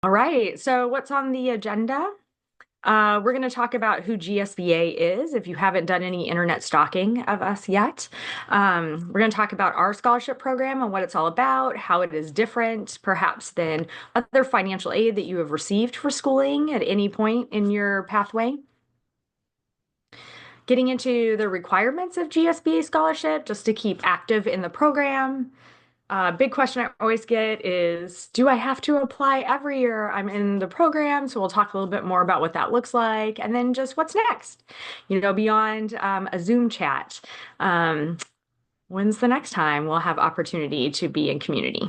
All right, so what's on the agenda? We're going to talk about who GSBA is if you haven't done any internet stalking of us yet. We're going to talk about our scholarship program and what it's all about, how it is different, perhaps, than other financial aid that you have received for schooling at any point in your pathway. Getting into the requirements of GSBA scholarship just to keep active in the program. Big question I always get is, do I have to apply every year I'm in the program? So we'll talk a little bit more about what that looks like, and then just what's next, beyond a Zoom chat. Um, when's the next time we'll have opportunity to be in community?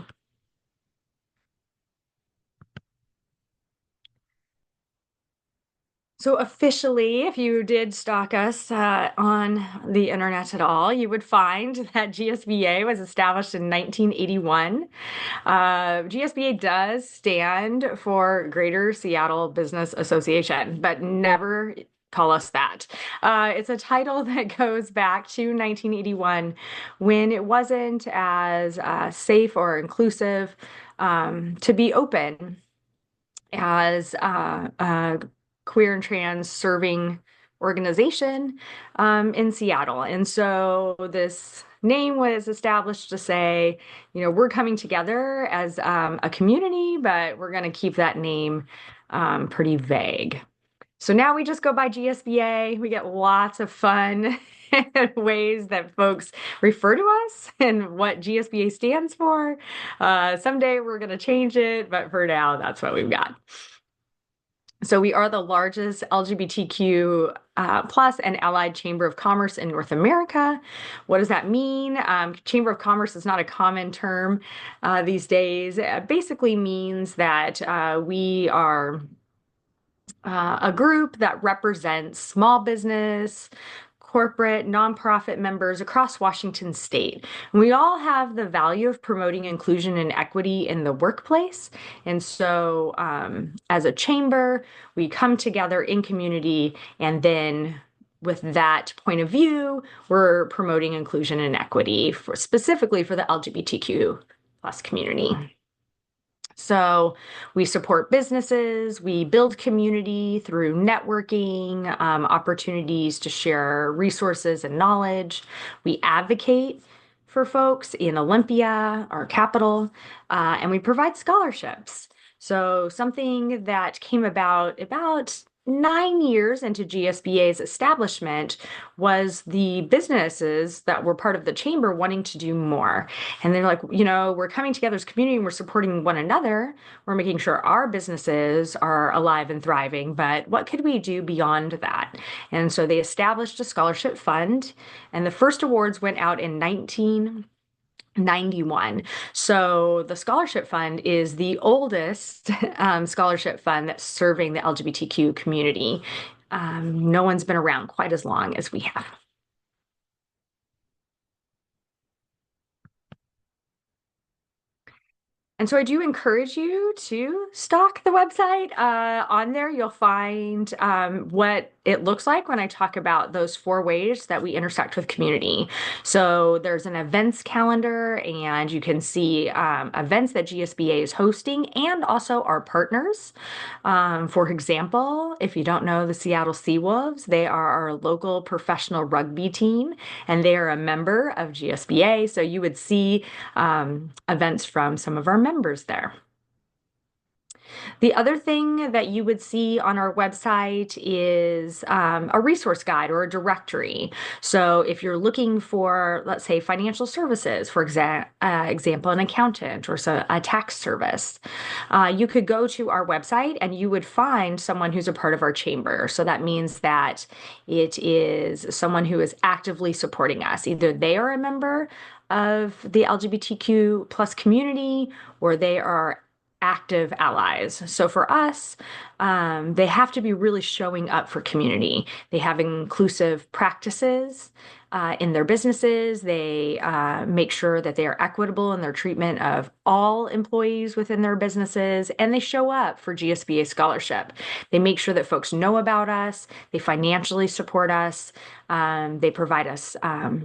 So officially, if you did stalk us on the internet at all, you would find that GSBA was established in 1981. GSBA does stand for Greater Seattle Business Association, but never call us that. It's a title that goes back to 1981 when it wasn't as safe or inclusive to be open as a queer and trans serving organization in Seattle. And so this name was established to say, we're coming together as a community, but we're going to keep that name pretty vague. So now we just go by GSBA. We get lots of fun ways that folks refer to us and what GSBA stands for. Someday we're going to change it, but for now, that's what we've got. So we are the largest LGBTQ plus and allied chamber of commerce in North America. What does that mean? Chamber of Commerce is not a common term these days. It basically means that we are a group that represents small business, corporate, nonprofit members across Washington state. And we all have the value of promoting inclusion and equity in the workplace. And so, as a chamber, we come together in community, and then with that point of view, we're promoting inclusion and equity specifically for the LGBTQ plus community. So we support businesses, we build community through networking, opportunities to share resources and knowledge. We advocate for folks in Olympia, our capital, and we provide scholarships. So something that came about 9 years into GSBA's establishment was the businesses that were part of the chamber wanting to do more. And they're like, we're coming together as a community and we're supporting one another. We're making sure our businesses are alive and thriving, but what could we do beyond that? And so they established a scholarship fund, and the first awards went out in 1991. So the scholarship fund is the oldest scholarship fund that's serving the LGBTQ community. No one's been around quite as long as we have. And so I do encourage you to stalk the website. On there, you'll find what it looks like when I talk about those four ways that we intersect with community. So there's an events calendar, and you can see events that GSBA is hosting and also our partners. For example, if you don't know the Seattle Seawolves, they are our local professional rugby team, and they are a member of GSBA. So you would see events from some of our members there. The other thing that you would see on our website is a resource guide or a directory. So if you're looking for, let's say, financial services, for example, an accountant or a tax service, you could go to our website and you would find someone who's a part of our chamber. So that means that it is someone who is actively supporting us. Either they are a member of the LGBTQ plus community, or they are active allies. So for us, they have to be really showing up for community. They have inclusive practices in their businesses. They make sure that they are equitable in their treatment of all employees within their businesses, and they show up for GSBA scholarship. They make sure that folks know about us. They financially support us. They provide us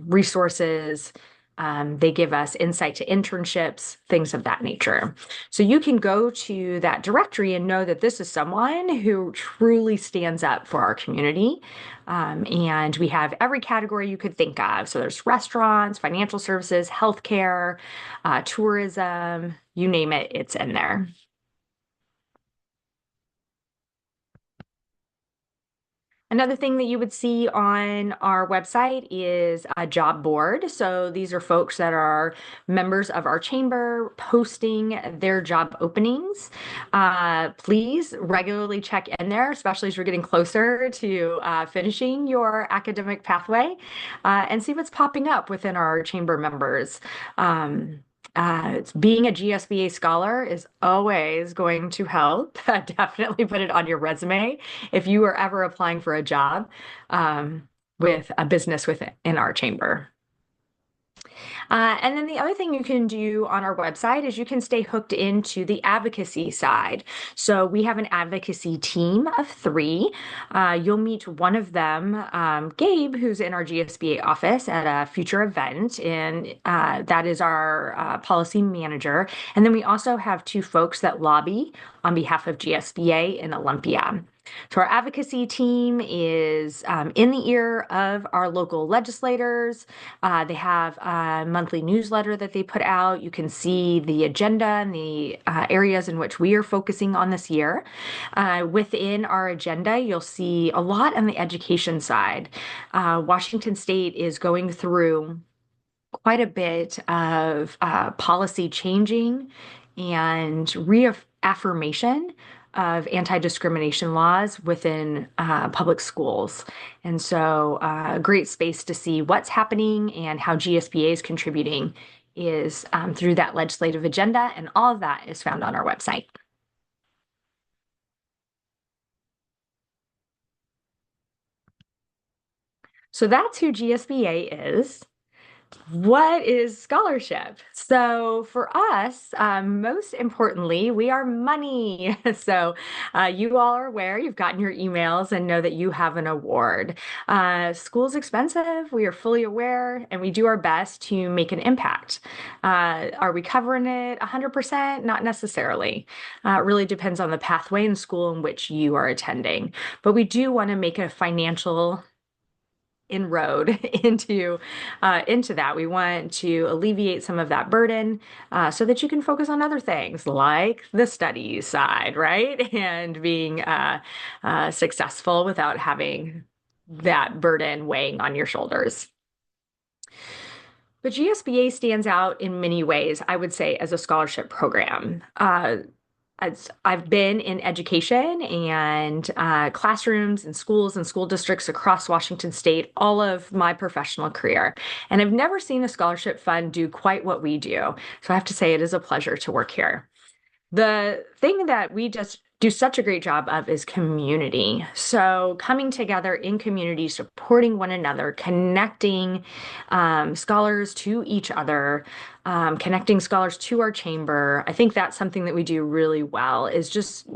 resources, They give us insight to internships, things of that nature. So you can go to that directory and know that this is someone who truly stands up for our community. And we have every category you could think of. So there's restaurants, financial services, healthcare, tourism, you name it, it's in there. Another thing that you would see on our website is a job board. So these are folks that are members of our chamber posting their job openings. Please regularly check in there, especially as you're getting closer to finishing your academic pathway, and see what's popping up within our chamber members. Being a GSBA scholar is always going to help. Definitely put it on your resume if you are ever applying for a job with a business within our chamber. And then the other thing you can do on our website is you can stay hooked into the advocacy side. So we have an advocacy team of three. You'll meet one of them, Gabe, who's in our GSBA office at a future event, and that is our policy manager. And then we also have two folks that lobby on behalf of GSBA in Olympia. So our advocacy team is in the ear of our local legislators. They have a monthly newsletter that they put out. You can see the agenda and the areas in which we are focusing on this year. Within our agenda, you'll see a lot on the education side. Washington State is going through quite a bit of policy changing and reaffirmation of anti-discrimination laws within public schools. And so a great space to see what's happening and how GSBA is contributing is through that legislative agenda, and all of that is found on our website. So that's who GSBA is. What is scholarship? So for us, most importantly, we are money. So you all are aware, you've gotten your emails and know that you have an award. School's expensive, we are fully aware, and we do our best to make an impact. Are we covering it 100%? Not necessarily. It really depends on the pathway and school in which you are attending. But we do want to make a financial inroad into that. We want to alleviate some of that burden so that you can focus on other things like the studies side, right? And being successful without having that burden weighing on your shoulders. But GSBA stands out in many ways, I would say, as a scholarship program. As I've been in education and classrooms and schools and school districts across Washington State all of my professional career. And I've never seen a scholarship fund do quite what we do. So I have to say it is a pleasure to work here. The thing that we just do such a great job of is community. So coming together in community, supporting one another, connecting scholars to each other, connecting scholars to our chamber. I think that's something that we do really well, is just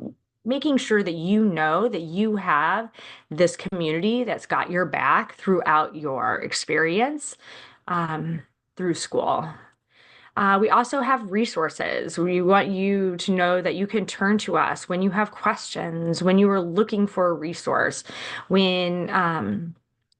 making sure that you know that you have this community that's got your back throughout your experience through school. We also have resources. We want you to know that you can turn to us when you have questions, when you are looking for a resource, when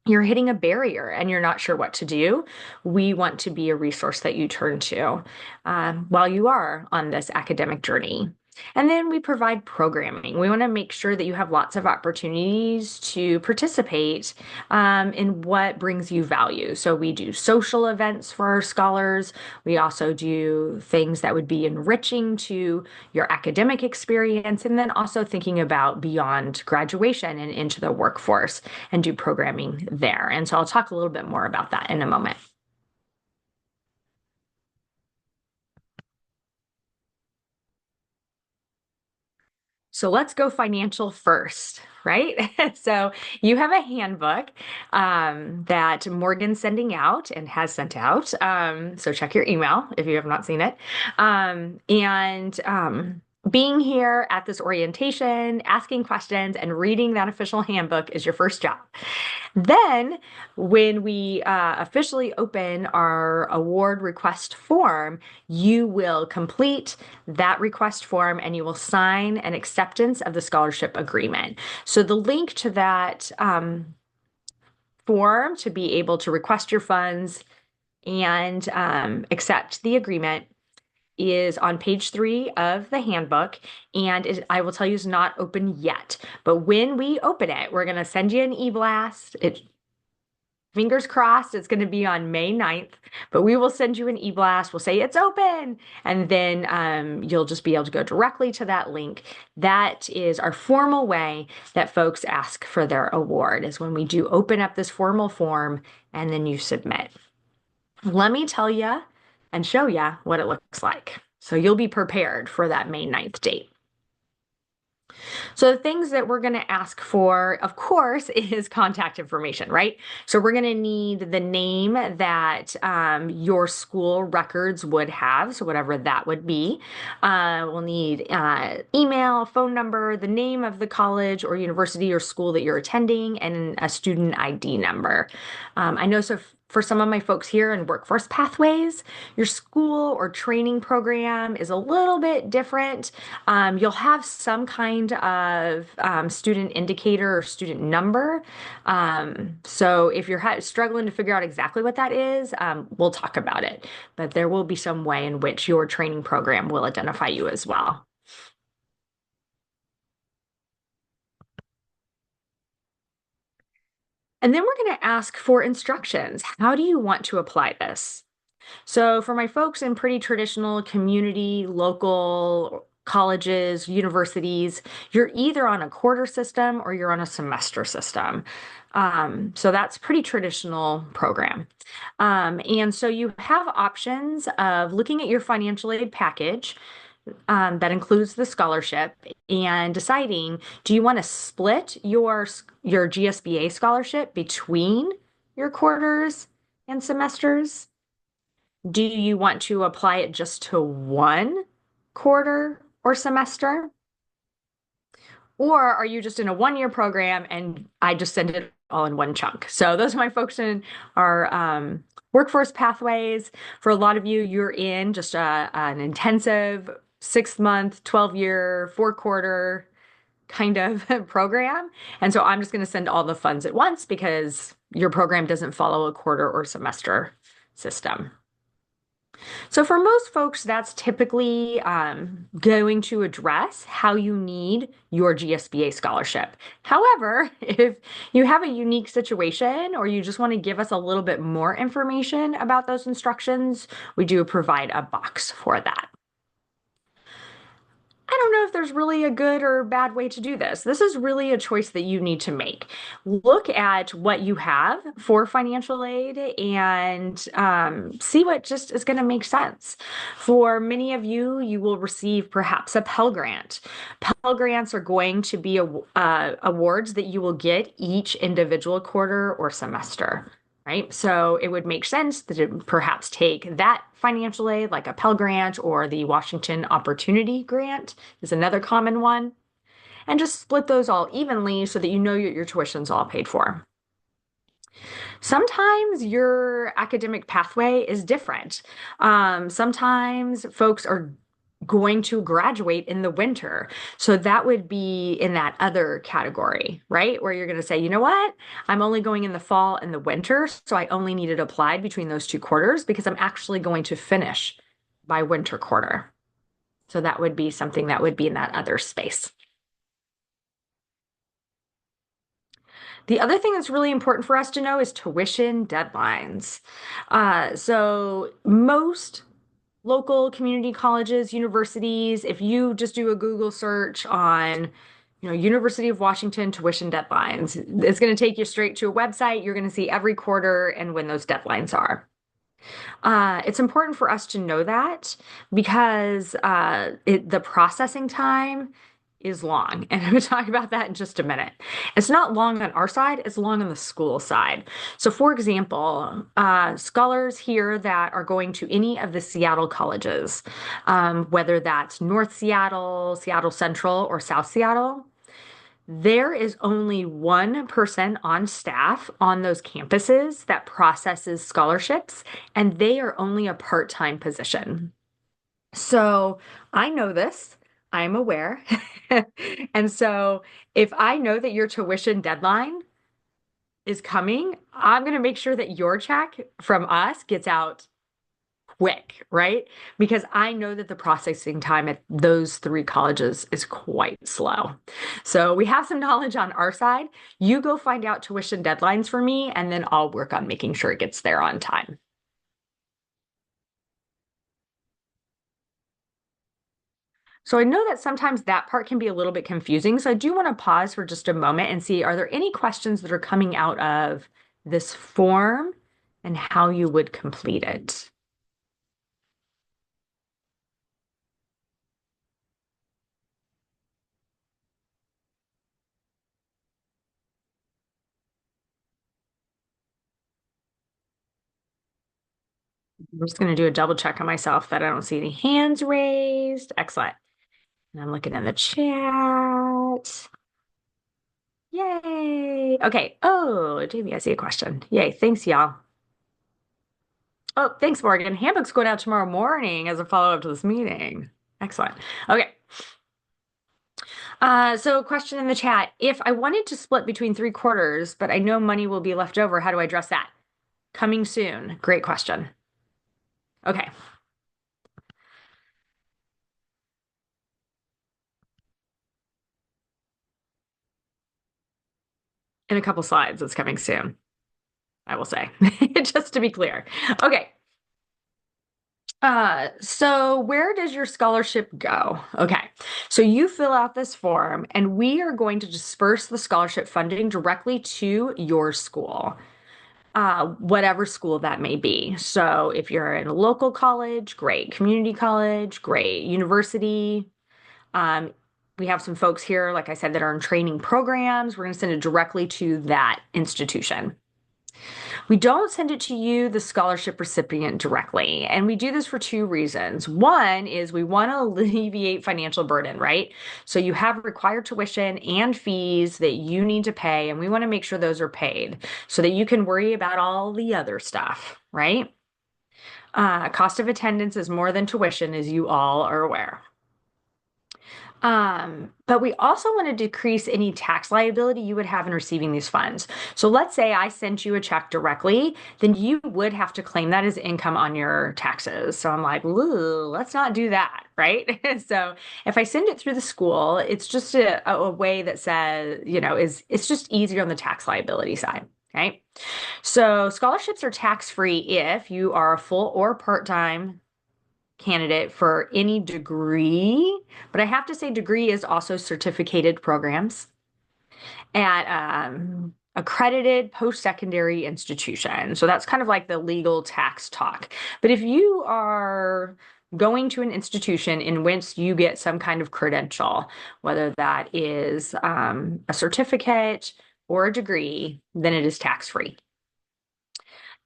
you're hitting a barrier and you're not sure what to do. We want to be a resource that you turn to while you are on this academic journey. And then we provide programming. We want to make sure that you have lots of opportunities to participate in what brings you value. So we do social events for our scholars. We also do things that would be enriching to your academic experience, and then also thinking about beyond graduation and into the workforce and do programming there. And so I'll talk a little bit more about that in a moment. So let's go financial first, right? So you have a handbook that Morgan's sending out and has sent out. So check your email if you have not seen it. being here at this orientation, asking questions, and reading that official handbook is your first job. Then, when we officially open our award request form, you will complete that request form and you will sign an acceptance of the scholarship agreement. So, the link to that form to be able to request your funds and accept the agreement is on page 3 of the handbook, and I will tell you, is not open yet. But when we open it, we're going to send you an e-blast. Fingers crossed, it's going to be on May 9th, but we will send you an e-blast. We'll say it's open, and then you'll just be able to go directly to that link. That is our formal way that folks ask for their award, is when we do open up this formal form and then you submit. Let me tell you and show you what it looks like. So you'll be prepared for that May 9th date. So the things that we're going to ask for, of course, is contact information, right? So we're going to need the name that your school records would have, so whatever that would be. We'll need email, phone number, the name of the college or university or school that you're attending, and a student ID number. I know for some of my folks here in Workforce Pathways, your school or training program is a little bit different. You'll have some kind of student indicator or student number. So if you're struggling to figure out exactly what that is, we'll talk about it. But there will be some way in which your training program will identify you as well. And then we're going to ask for instructions. How do you want to apply this? So for my folks in pretty traditional community, local colleges, universities, you're either on a quarter system or you're on a semester system. So that's pretty traditional program. And so you have options of looking at your financial aid package that includes the scholarship and deciding, do you want to split your GSBA scholarship between your quarters and semesters? Do you want to apply it just to one quarter or semester? Or are you just in a 1-year program and I just send it all in one chunk? So those are my folks in our workforce pathways. For a lot of you, you're in just an intensive 6-month, 12-year, 4-quarter kind of program. And so I'm just going to send all the funds at once because your program doesn't follow a quarter or semester system. So for most folks, that's typically going to address how you need your GSBA scholarship. However, if you have a unique situation or you just want to give us a little bit more information about those instructions, we do provide a box for that. I don't know if there's really a good or bad way to do this. This is really a choice that you need to make. Look at what you have for financial aid and see what just is going to make sense. For many of you, you will receive perhaps a Pell Grant. Pell Grants are going to be awards that you will get each individual quarter or semester. Right? So it would make sense to perhaps take that financial aid, like a Pell Grant or the Washington Opportunity Grant is another common one, and just split those all evenly so that you know your tuition's all paid for. Sometimes your academic pathway is different. Sometimes folks are going to graduate in the winter. So that would be in that other category, right? Where you're going to say, you know what? I'm only going in the fall and the winter. So I only need it applied between those 2 quarters because I'm actually going to finish by winter quarter. So that would be something that would be in that other space. The other thing that's really important for us to know is tuition deadlines. So most local community colleges, universities, if you just do a Google search on, University of Washington tuition deadlines, it's going to take you straight to a website. You're going to see every quarter and when those deadlines are. It's important for us to know that because the processing time is long. And I'm going to talk about that in just a minute. It's not long on our side, it's long on the school side. So, for example, scholars here that are going to any of the Seattle colleges, whether that's North Seattle, Seattle Central, or South Seattle, there is only one person on staff on those campuses that processes scholarships, and they are only a part-time position. So I know this, I'm aware. And so if I know that your tuition deadline is coming, I'm going to make sure that your check from us gets out quick, right? Because I know that the processing time at those three colleges is quite slow. So we have some knowledge on our side. You go find out tuition deadlines for me, and then I'll work on making sure it gets there on time. So I know that sometimes that part can be a little bit confusing. So I do want to pause for just a moment and see, are there any questions that are coming out of this form and how you would complete it? I'm just going to do a double check on myself that I don't see any hands raised. Excellent. And I'm looking in the chat. Yay. Okay. Oh, Jamie, I see a question. Yay. Thanks, y'all. Oh, thanks, Morgan. Handbook's going out tomorrow morning as a follow-up to this meeting. Excellent. Okay. So question in the chat. If I wanted to split between 3/4, but I know money will be left over, how do I address that? Coming soon. Great question. Okay. In a couple slides, it's coming soon, I will say, just to be clear. Okay. So where does your scholarship go? Okay, so you fill out this form, and we are going to disperse the scholarship funding directly to your school, whatever school that may be. So if you're in a local college, great. Community college, great. University. Um, we have some folks here, like I said, that are in training programs. We're going to send it directly to that institution. We don't send it to you, the scholarship recipient, directly. And we do this for two reasons. One is we want to alleviate financial burden, right? So you have required tuition and fees that you need to pay, and we want to make sure those are paid so that you can worry about all the other stuff, right? Cost of attendance is more than tuition, as you all are aware. But we also want to decrease any tax liability you would have in receiving these funds. So let's say I sent you a check directly, then you would have to claim that as income on your taxes. So I'm like, ooh, let's not do that, right? So if I send it through the school, it's just a way that says, it's just easier on the tax liability side. Okay. So scholarships are tax-free if you are a full or part-time candidate for any degree, but I have to say degree is also certificated programs at accredited post-secondary institution. So that's kind of like the legal tax talk. But if you are going to an institution in which you get some kind of credential, whether that is a certificate or a degree, then it is tax-free.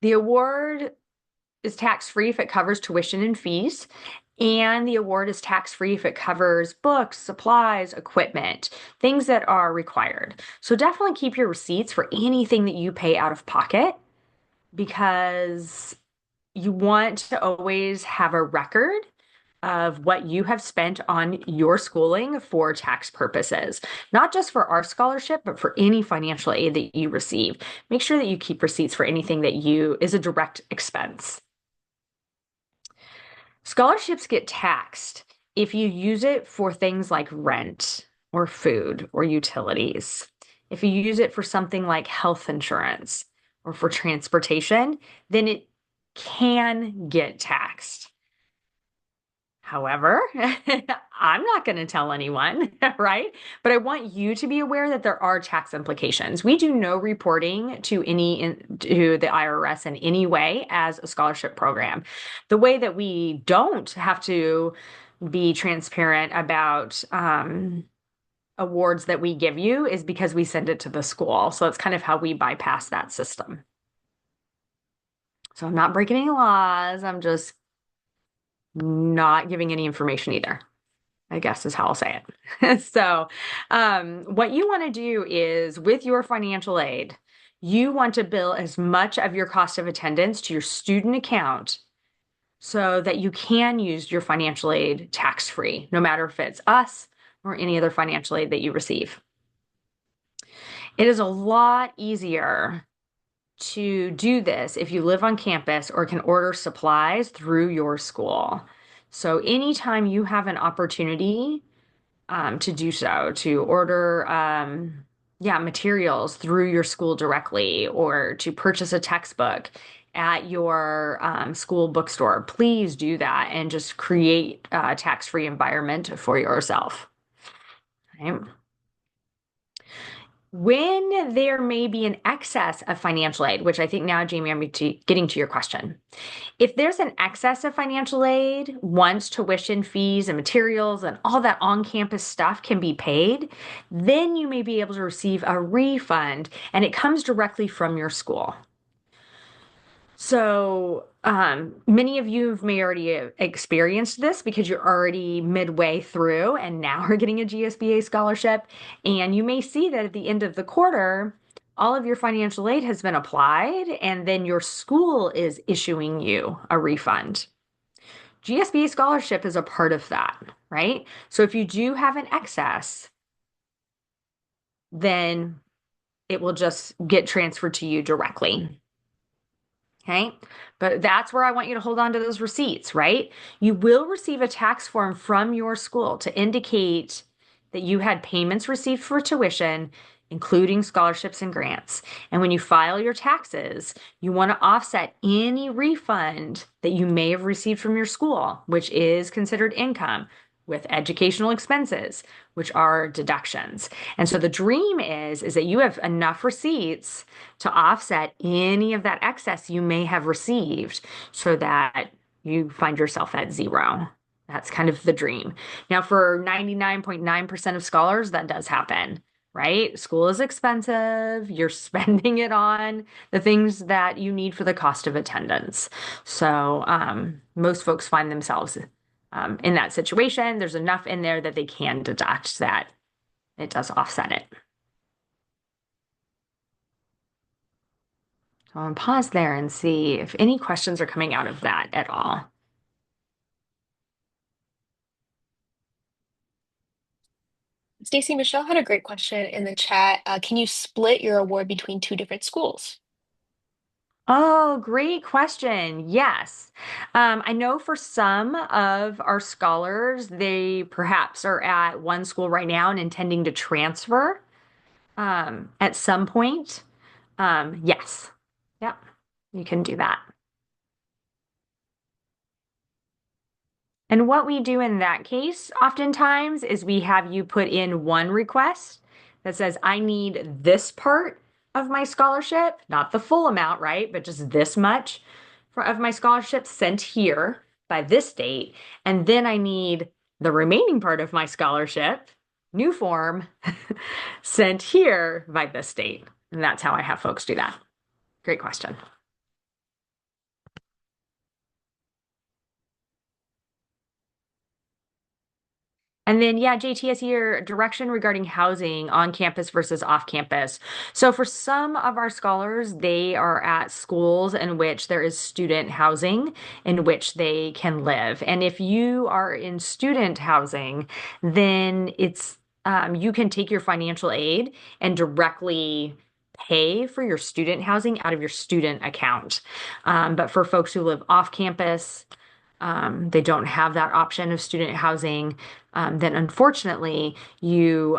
The award is tax-free if it covers tuition and fees, and the award is tax-free if it covers books, supplies, equipment, things that are required. So definitely keep your receipts for anything that you pay out of pocket because you want to always have a record of what you have spent on your schooling for tax purposes, not just for our scholarship, but for any financial aid that you receive. Make sure that you keep receipts for anything that is a direct expense. Scholarships get taxed if you use it for things like rent or food or utilities. If you use it for something like health insurance or for transportation, then it can get taxed. However, I'm not going to tell anyone, right? But I want you to be aware that there are tax implications. We do no reporting to the IRS in any way as a scholarship program. The way that we don't have to be transparent about awards that we give you is because we send it to the school. So it's kind of how we bypass that system. So I'm not breaking any laws. I'm just not giving any information either, I guess is how I'll say it. So, what you want to do is with your financial aid, you want to bill as much of your cost of attendance to your student account so that you can use your financial aid tax-free, no matter if it's us or any other financial aid that you receive. It is a lot easier to do this if you live on campus or can order supplies through your school. So anytime you have an opportunity to do so, to order materials through your school directly or to purchase a textbook at your school bookstore, please do that and just create a tax-free environment for yourself. Okay? When there may be an excess of financial aid, which I think now, Jamie, I'm getting to your question. If there's an excess of financial aid, once tuition fees and materials and all that on-campus stuff can be paid, then you may be able to receive a refund and it comes directly from your school. So many of you may already have experienced this because you're already midway through and now are getting a GSBA scholarship. And you may see that at the end of the quarter, all of your financial aid has been applied, and then your school is issuing you a refund. GSBA scholarship is a part of that, right? So if you do have an excess, then it will just get transferred to you directly. Okay. But that's where I want you to hold on to those receipts, right? You will receive a tax form from your school to indicate that you had payments received for tuition, including scholarships and grants. And when you file your taxes, you want to offset any refund that you may have received from your school, which is considered income, with educational expenses, which are deductions. And so the dream is that you have enough receipts to offset any of that excess you may have received so that you find yourself at zero. That's kind of the dream. Now, for 99.9% of scholars, that does happen, right? School is expensive. You're spending it on the things that you need for the cost of attendance. So most folks find themselves in that situation. There's enough in there that they can deduct that it does offset it. So I'm gonna pause there and see if any questions are coming out of that at all. Stacy Michelle had a great question in the chat. Can you split your award between two different schools? Oh, great question. Yes. I know for some of our scholars, they perhaps are at one school right now and intending to transfer at some point. Yes. Yep. You can do that. And what we do in that case, oftentimes, is we have you put in one request that says, I need this part of my scholarship, not the full amount, right? But just this much of my scholarship sent here by this date. And then I need the remaining part of my scholarship, new form, sent here by this date. And that's how I have folks do that. Great question. And then, yeah, JT, I see your direction regarding housing on campus versus off campus. So for some of our scholars, they are at schools in which there is student housing in which they can live. And if you are in student housing, then it's you can take your financial aid and directly pay for your student housing out of your student account. But for folks who live off campus, they don't have that option of student housing, then unfortunately you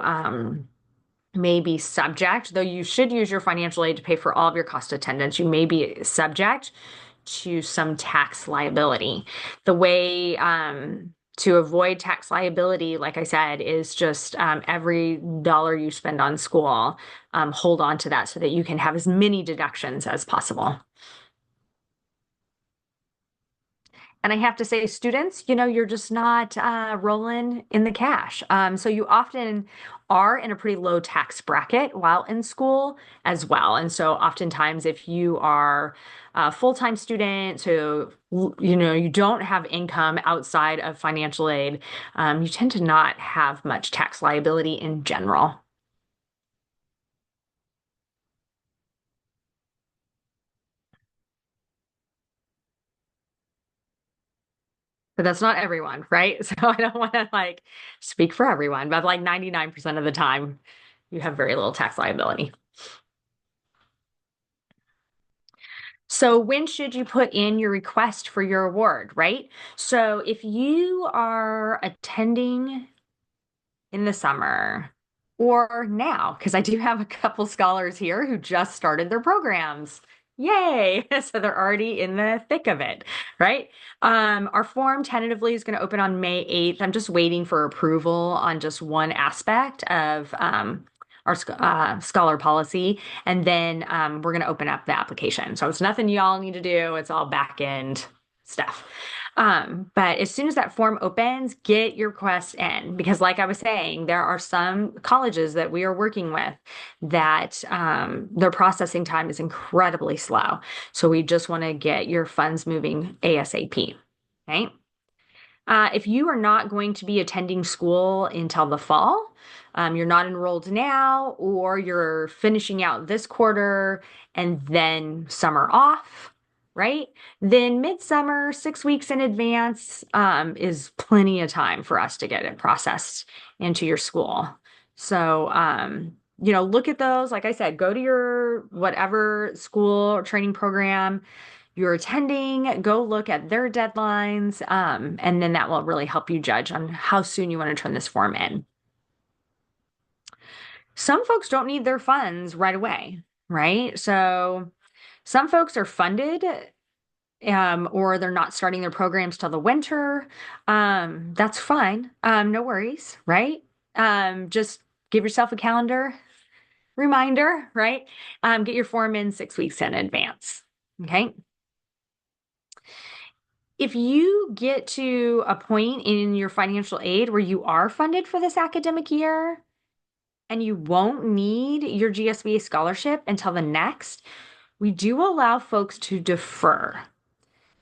may be subject, though you should use your financial aid to pay for all of your cost attendance, you may be subject to some tax liability. The way to avoid tax liability, like I said, is just every dollar you spend on school, hold on to that so that you can have as many deductions as possible. And I have to say, students, you're just not rolling in the cash. So you often are in a pretty low tax bracket while in school as well. And so oftentimes, if you are a full-time student, so you don't have income outside of financial aid, you tend to not have much tax liability in general. But that's not everyone, right? So I don't want to like speak for everyone, but like 99% of the time, you have very little tax liability. So when should you put in your request for your award, right? So if you are attending in the summer or now, because I do have a couple scholars here who just started their programs. Yay! So they're already in the thick of it, right? Our form tentatively is going to open on May 8th. I'm just waiting for approval on just one aspect of our scholar policy, and then we're going to open up the application. So it's nothing y'all need to do. It's all back end stuff. But as soon as that form opens, get your request in because, like I was saying, there are some colleges that we are working with that their processing time is incredibly slow. So we just want to get your funds moving ASAP. Okay. If you are not going to be attending school until the fall, you're not enrolled now, or you're finishing out this quarter and then summer off, right? Then midsummer, 6 weeks in advance, is plenty of time for us to get it processed into your school. So, look at those. Like I said, go to your whatever school or training program you're attending, go look at their deadlines, and then that will really help you judge on how soon you want to turn this form in. Some folks don't need their funds right away, right? So some folks are funded, or they're not starting their programs till the winter. That's fine. No worries, right? Just give yourself a calendar reminder, right? Get your form in 6 weeks in advance. Okay. If you get to a point in your financial aid where you are funded for this academic year and you won't need your GSBA scholarship until the next, we do allow folks to defer.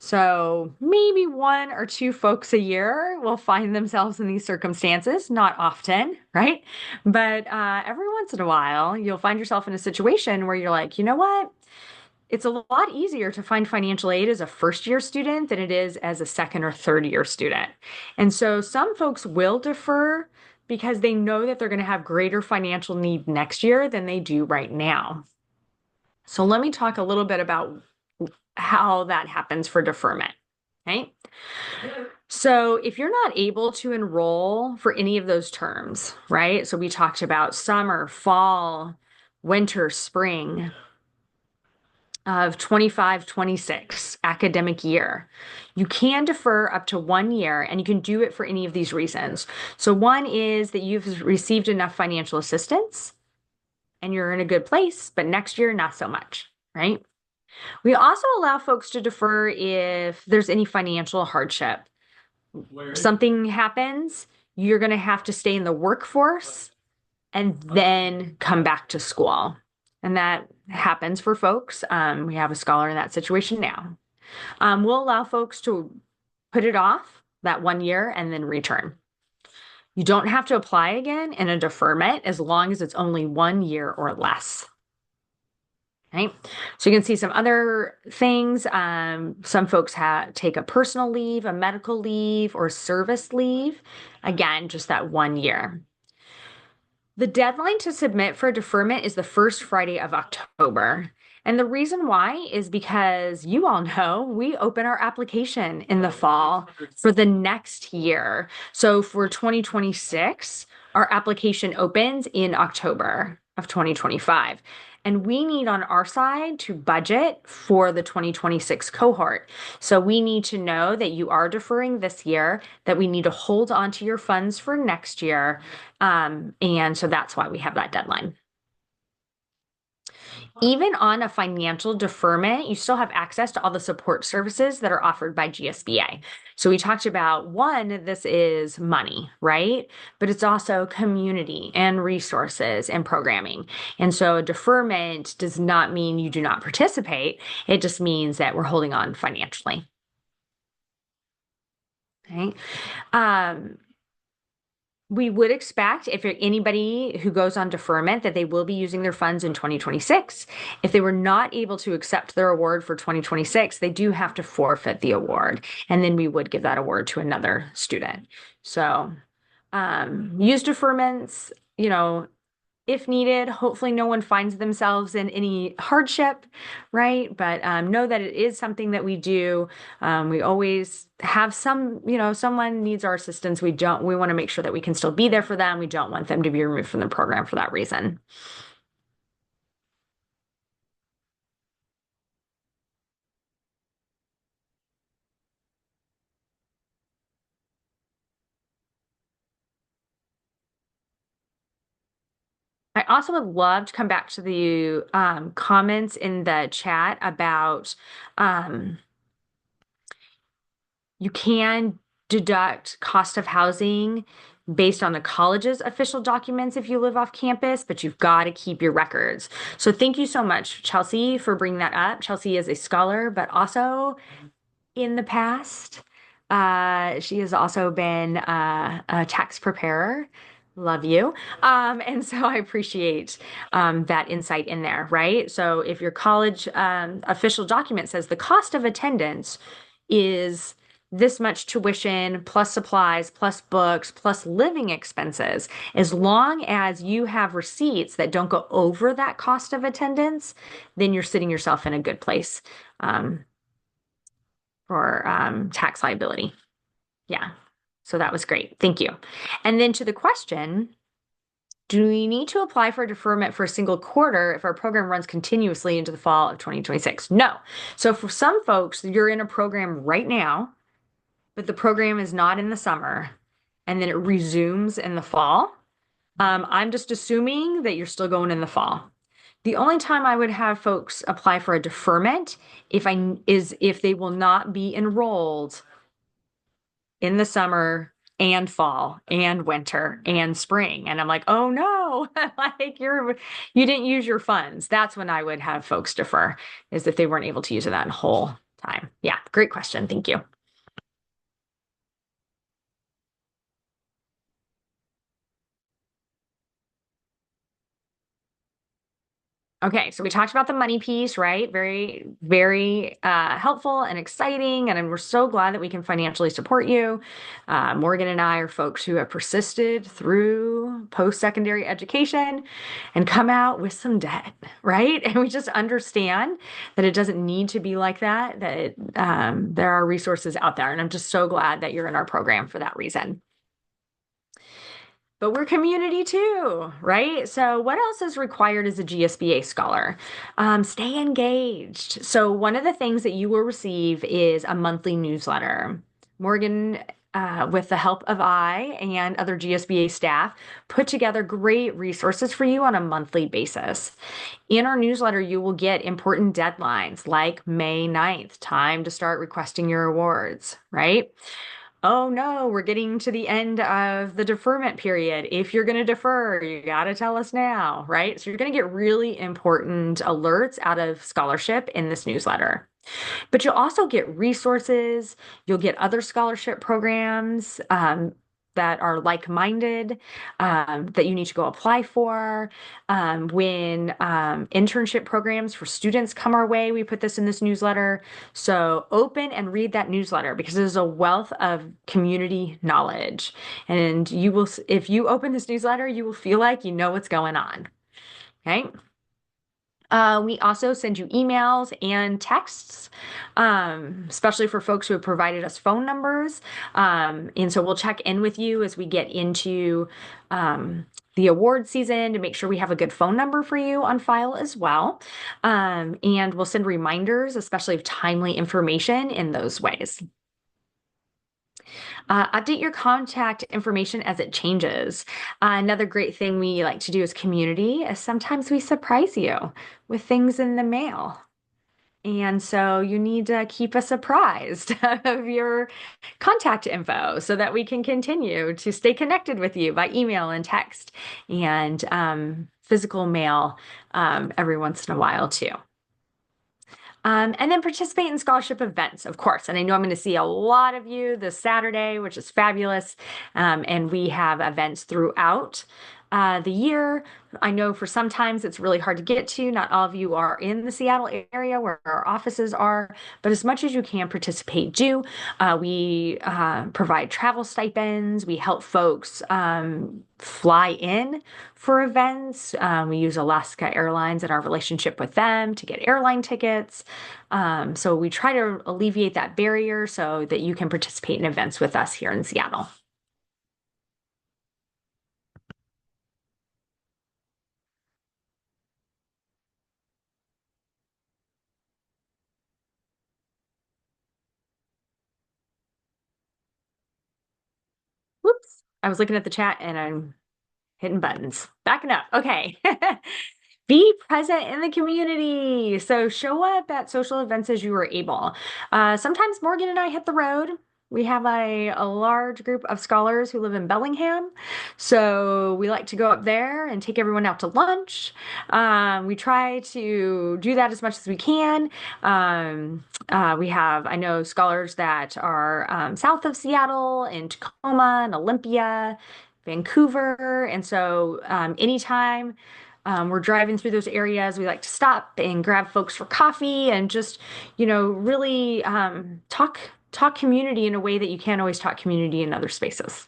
So maybe one or two folks a year will find themselves in these circumstances, not often, right? But every once in a while, you'll find yourself in a situation where you're like, you know what? It's a lot easier to find financial aid as a first year student than it is as a second or third year student. And so some folks will defer because they know that they're going to have greater financial need next year than they do right now. So let me talk a little bit about how that happens for deferment. Okay. So if you're not able to enroll for any of those terms, right? So we talked about summer, fall, winter, spring of 25-26 academic year. You can defer up to 1 year and you can do it for any of these reasons. So one is that you've received enough financial assistance and you're in a good place, but next year, not so much, right? We also allow folks to defer if there's any financial hardship. Something happens, you're going to have to stay in the workforce and then come back to school. And that happens for folks. We have a scholar in that situation now. We'll allow folks to put it off that 1 year and then return. You don't have to apply again in a deferment as long as it's only 1 year or less. Right. So you can see some other things. Some folks take a personal leave, a medical leave, or service leave. Again, just that 1 year. The deadline to submit for deferment is the first Friday of October. And the reason why is because you all know we open our application in the fall for the next year. So for 2026, our application opens in October of 2025. And we need on our side to budget for the 2026 cohort. So we need to know that you are deferring this year, that we need to hold on to your funds for next year. And so that's why we have that deadline. Even on a financial deferment, you still have access to all the support services that are offered by GSBA. So we talked about one, this is money, right? But it's also community and resources and programming. And so a deferment does not mean you do not participate. It just means that we're holding on financially. Okay. Um, We would expect if anybody who goes on deferment that they will be using their funds in 2026. If they were not able to accept their award for 2026, they do have to forfeit the award, and then we would give that award to another student. So use deferments, if needed. Hopefully, no one finds themselves in any hardship, right? But know that it is something that we do. We always have someone needs our assistance. We want to make sure that we can still be there for them. We don't want them to be removed from the program for that reason. I also would love to come back to the comments in the chat about um, you can deduct cost of housing based on the college's official documents if you live off campus, but you've got to keep your records. So thank you so much, Chelsea, for bringing that up. Chelsea is a scholar, but also in the past, she has also been a tax preparer. Love you. And so I appreciate that insight in there, right? So if your college official document says the cost of attendance is this much tuition plus supplies plus books plus living expenses, as long as you have receipts that don't go over that cost of attendance, then you're sitting yourself in a good place. For tax liability. Yeah. So that was great. Thank you. And then to the question, do we need to apply for a deferment for a single quarter if our program runs continuously into the fall of 2026? No. So for some folks, you're in a program right now, but the program is not in the summer, and then it resumes in the fall. I'm just assuming that you're still going in the fall. The only time I would have folks apply for a deferment is if they will not be enrolled in the summer and fall and winter and spring. And I'm like, oh no, like you didn't use your funds. That's when I would have folks defer, is if they weren't able to use it that whole time. Yeah, great question. Thank you. Okay, so we talked about the money piece, right? Very, very helpful and exciting. And we're so glad that we can financially support you. Morgan and I are folks who have persisted through post-secondary education and come out with some debt, right? And we just understand that it doesn't need to be like that, that there are resources out there. And I'm just so glad that you're in our program for that reason. But we're community too, right? So, what else is required as a GSBA scholar? Stay engaged. So, one of the things that you will receive is a monthly newsletter. Morgan, with the help of I and other GSBA staff, put together great resources for you on a monthly basis. In our newsletter, you will get important deadlines like May 9th, time to start requesting your awards, right? Oh no, we're getting to the end of the deferment period. If you're going to defer, you got to tell us now, right? So you're going to get really important alerts out of scholarship in this newsletter. But you'll also get resources, you'll get other scholarship programs that are like-minded that you need to go apply for. When internship programs for students come our way, we put this in this newsletter. So open and read that newsletter because there's a wealth of community knowledge. And if you open this newsletter, you will feel like you know what's going on. Okay. We also send you emails and texts, especially for folks who have provided us phone numbers. And so we'll check in with you as we get into the award season to make sure we have a good phone number for you on file as well. And we'll send reminders, especially of timely information in those ways. Update your contact information as it changes. Another great thing we like to do as community is sometimes we surprise you with things in the mail. And so you need to keep us apprised of your contact info so that we can continue to stay connected with you by email and text and physical mail every once in a while too. And then participate in scholarship events, of course. And I know I'm going to see a lot of you this Saturday, which is fabulous. And we have events throughout the year. I know for sometimes it's really hard to get to. Not all of you are in the Seattle area where our offices are, but as much as you can participate, do. We provide travel stipends. We help folks fly in for events. We use Alaska Airlines and our relationship with them to get airline tickets. So we try to alleviate that barrier so that you can participate in events with us here in Seattle. Whoops. I was looking at the chat and I'm hitting buttons. Backing up. Okay. Be present in the community. So show up at social events as you are able. Sometimes Morgan and I hit the road. We have a large group of scholars who live in Bellingham. So we like to go up there and take everyone out to lunch. We try to do that as much as we can. We have, I know, scholars that are south of Seattle in Tacoma and Olympia, Vancouver. And so anytime we're driving through those areas, we like to stop and grab folks for coffee and just, really talk community in a way that you can't always talk community in other spaces.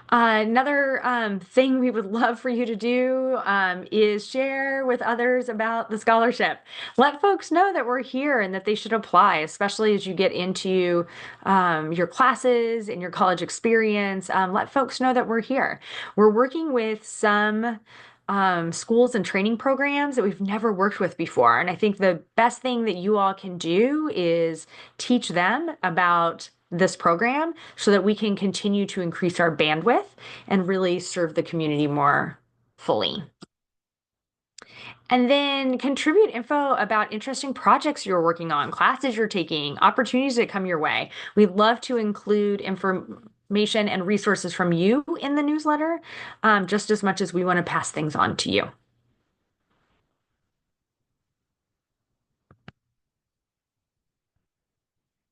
Another thing we would love for you to do is share with others about the scholarship. Let folks know that we're here and that they should apply, especially as you get into your classes and your college experience. Let folks know that we're here. We're working with some schools and training programs that we've never worked with before. And I think the best thing that you all can do is teach them about this program so that we can continue to increase our bandwidth and really serve the community more fully. And then contribute info about interesting projects you're working on, classes you're taking, opportunities that come your way. We'd love to include information and resources from you in the newsletter, just as much as we want to pass things on to you.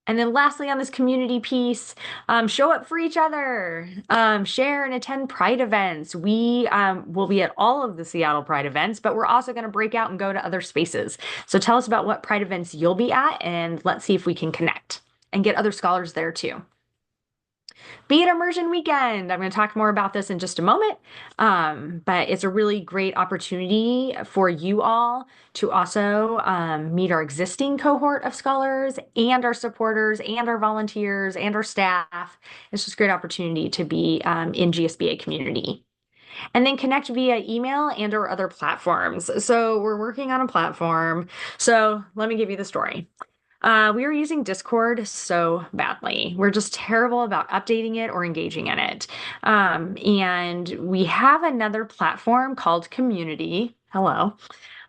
And then lastly, on this community piece, show up for each other, share and attend Pride events. We will be at all of the Seattle Pride events, but we're also going to break out and go to other spaces. So tell us about what Pride events you'll be at, and let's see if we can connect and get other scholars there too. Be it Immersion Weekend. I'm going to talk more about this in just a moment, but it's a really great opportunity for you all to also meet our existing cohort of scholars and our supporters and our volunteers and our staff. It's just a great opportunity to be in GSBA community. And then connect via email and or other platforms. So we're working on a platform. So let me give you the story. We are using Discord so badly. We're just terrible about updating it or engaging in it. And we have another platform called Community. Hello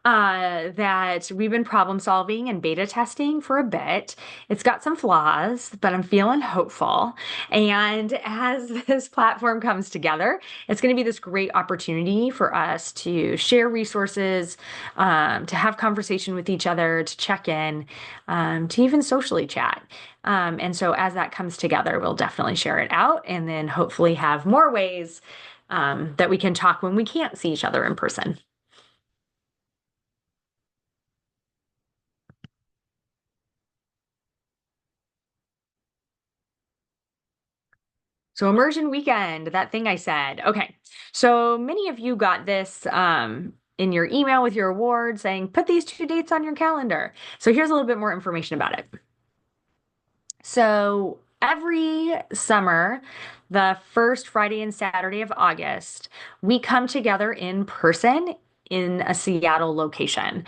that we've been problem solving and beta testing for a bit. It's got some flaws, but I'm feeling hopeful. And as this platform comes together, it's going to be this great opportunity for us to share resources, to have conversation with each other, to check in, to even socially chat. And so as that comes together, we'll definitely share it out and then hopefully have more ways that we can talk when we can't see each other in person. So immersion weekend, that thing I said. Okay. So many of you got this in your email with your award saying, put these two dates on your calendar. So here's a little bit more information about it. So every summer, the first Friday and Saturday of August, we come together in person in a Seattle location.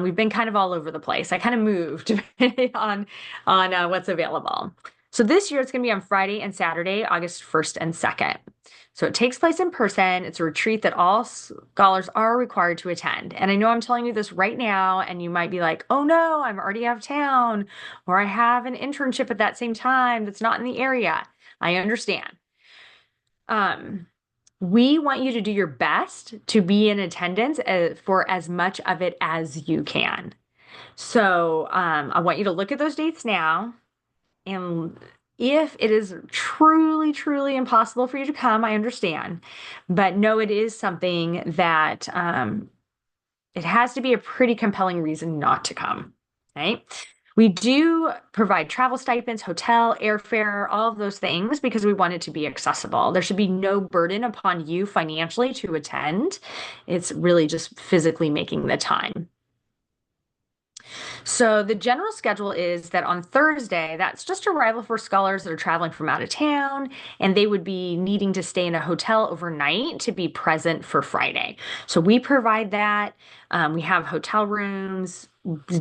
We've been kind of all over the place. I kind of moved depending on what's available. So this year it's going to be on Friday and Saturday, August 1st and 2nd. So it takes place in person. It's a retreat that all scholars are required to attend. And I know I'm telling you this right now, and you might be like, oh no, I'm already out of town, or I have an internship at that same time that's not in the area. I understand. Um, we want you to do your best to be in attendance for as much of it as you can. So I want you to look at those dates now. And if it is truly, truly impossible for you to come, I understand. But no, it is something that it has to be a pretty compelling reason not to come. Right? We do provide travel stipends, hotel, airfare, all of those things because we want it to be accessible. There should be no burden upon you financially to attend. It's really just physically making the time. So the general schedule is that on Thursday, that's just arrival for scholars that are traveling from out of town, and they would be needing to stay in a hotel overnight to be present for Friday. So we provide that. We have hotel rooms,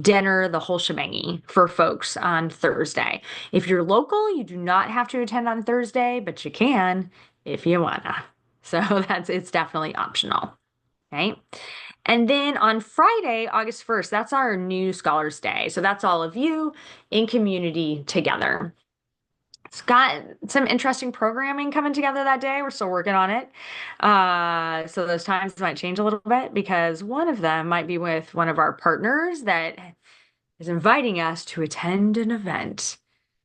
dinner, the whole shebangy for folks on Thursday. If you're local, you do not have to attend on Thursday, but you can if you wanna. So it's definitely optional. Okay. And then on Friday, August 1st, that's our new Scholars Day. So that's all of you in community together. It's got some interesting programming coming together that day. We're still working on it. So those times might change a little bit because one of them might be with one of our partners that is inviting us to attend an event,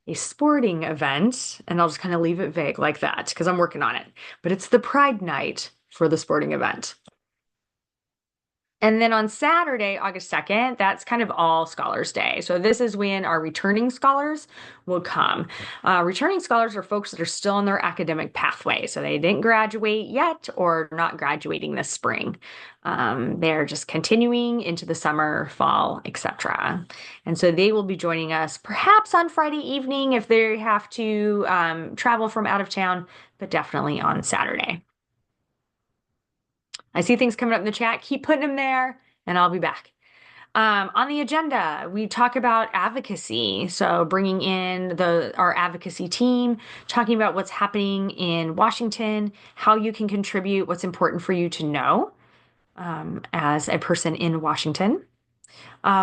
a sporting event. And I'll just kind of leave it vague like that because I'm working on it. But it's the Pride Night for the sporting event. And then on Saturday, August 2nd, that's kind of all Scholars Day. So this is when our returning scholars will come. Returning scholars are folks that are still in their academic pathway. So they didn't graduate yet or not graduating this spring. They're just continuing into the summer, fall, etc. And so they will be joining us perhaps on Friday evening if they have to travel from out of town, but definitely on Saturday. I see things coming up in the chat. Keep putting them there, and I'll be back. On the agenda, we talk about advocacy. So bringing in our advocacy team, talking about what's happening in Washington, how you can contribute, what's important for you to know as a person in Washington.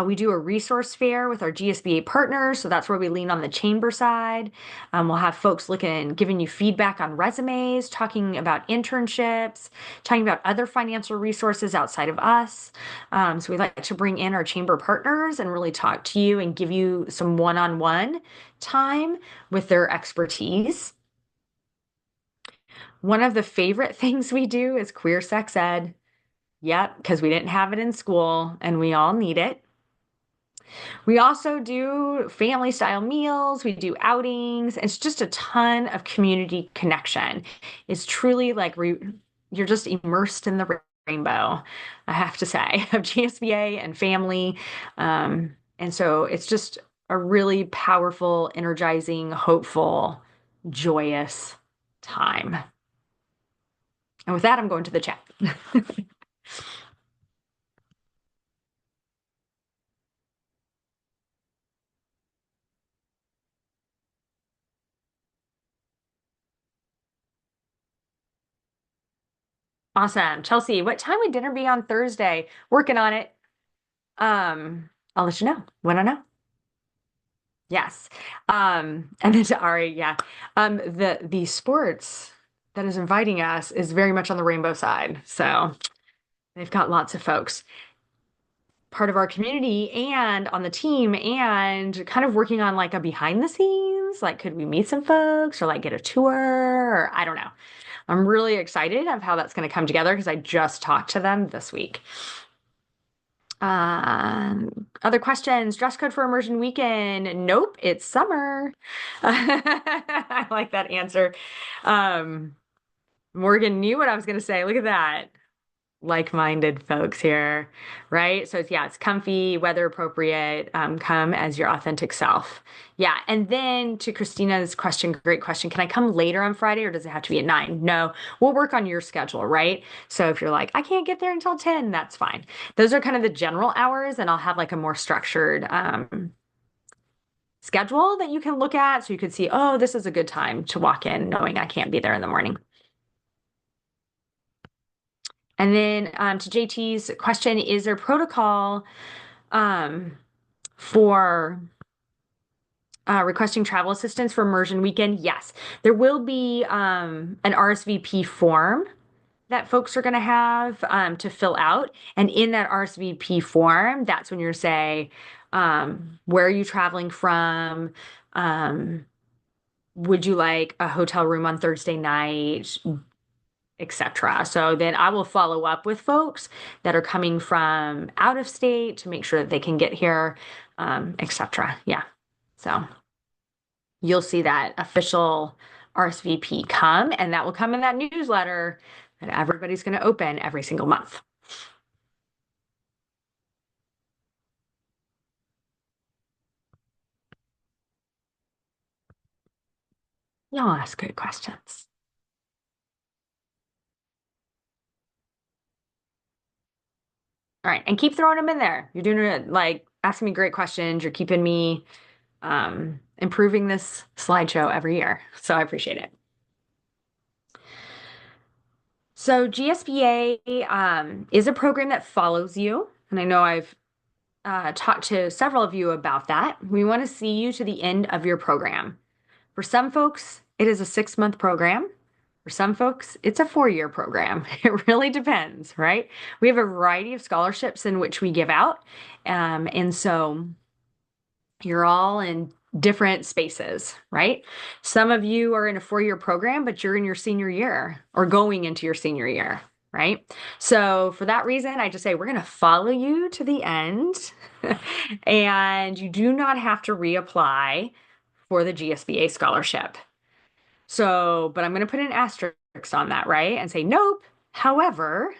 We do a resource fair with our GSBA partners, so that's where we lean on the chamber side. We'll have folks looking, giving you feedback on resumes, talking about internships, talking about other financial resources outside of us. So we like to bring in our chamber partners and really talk to you and give you some one-on-one time with their expertise. One of the favorite things we do is queer sex ed. Yep, because we didn't have it in school and we all need it. We also do family style meals, we do outings. It's just a ton of community connection. It's truly like you're just immersed in the rainbow, I have to say, of GSBA and family. And so it's just a really powerful, energizing, hopeful, joyous time. And with that, I'm going to the chat. Awesome. Chelsea, what time would dinner be on Thursday? Working on it. I'll let you know when I know. Yes. And then to Ari, yeah. The sports that is inviting us is very much on the rainbow side. So they've got lots of folks part of our community and on the team and kind of working on like a behind the scenes, like could we meet some folks or like get a tour or I don't know. I'm really excited of how that's going to come together because I just talked to them this week. Other questions? Dress code for immersion weekend? Nope, it's summer. I like that answer. Um, Morgan knew what I was going to say. Look at that. Like-minded folks here, right? So it's comfy, weather appropriate, come as your authentic self. Yeah. And then to Christina's question, great question. Can I come later on Friday or does it have to be at 9? No, we'll work on your schedule, right? So if you're like, I can't get there until 10, that's fine. Those are kind of the general hours, and I'll have like a more structured schedule that you can look at so you could see, oh, this is a good time to walk in, knowing I can't be there in the morning. And then to JT's question, is there protocol um, for requesting travel assistance for immersion weekend? Yes, there will be an RSVP form that folks are going to have to fill out. And in that RSVP form, that's when you're say, where are you traveling from? Um, would you like a hotel room on Thursday night, etc. So then I will follow up with folks that are coming from out of state to make sure that they can get here, etc. Yeah. So you'll see that official RSVP come, and that will come in that newsletter that everybody's going to open every single month. Y'all ask good questions. All right, and keep throwing them in there. You're doing it like asking me great questions. You're keeping me improving this slideshow every year. So I appreciate it. So GSBA is a program that follows you. And I know I've talked to several of you about that. We want to see you to the end of your program. For some folks, it is a 6-month program. For some folks, it's a 4-year program. It really depends, right? We have a variety of scholarships in which we give out. And so you're all in different spaces, right? Some of you are in a 4-year program, but you're in your senior year or going into your senior year, right? So for that reason, I just say we're going to follow you to the end and you do not have to reapply for the GSBA scholarship. So, but I'm going to put an asterisk on that, right? And say, nope. However,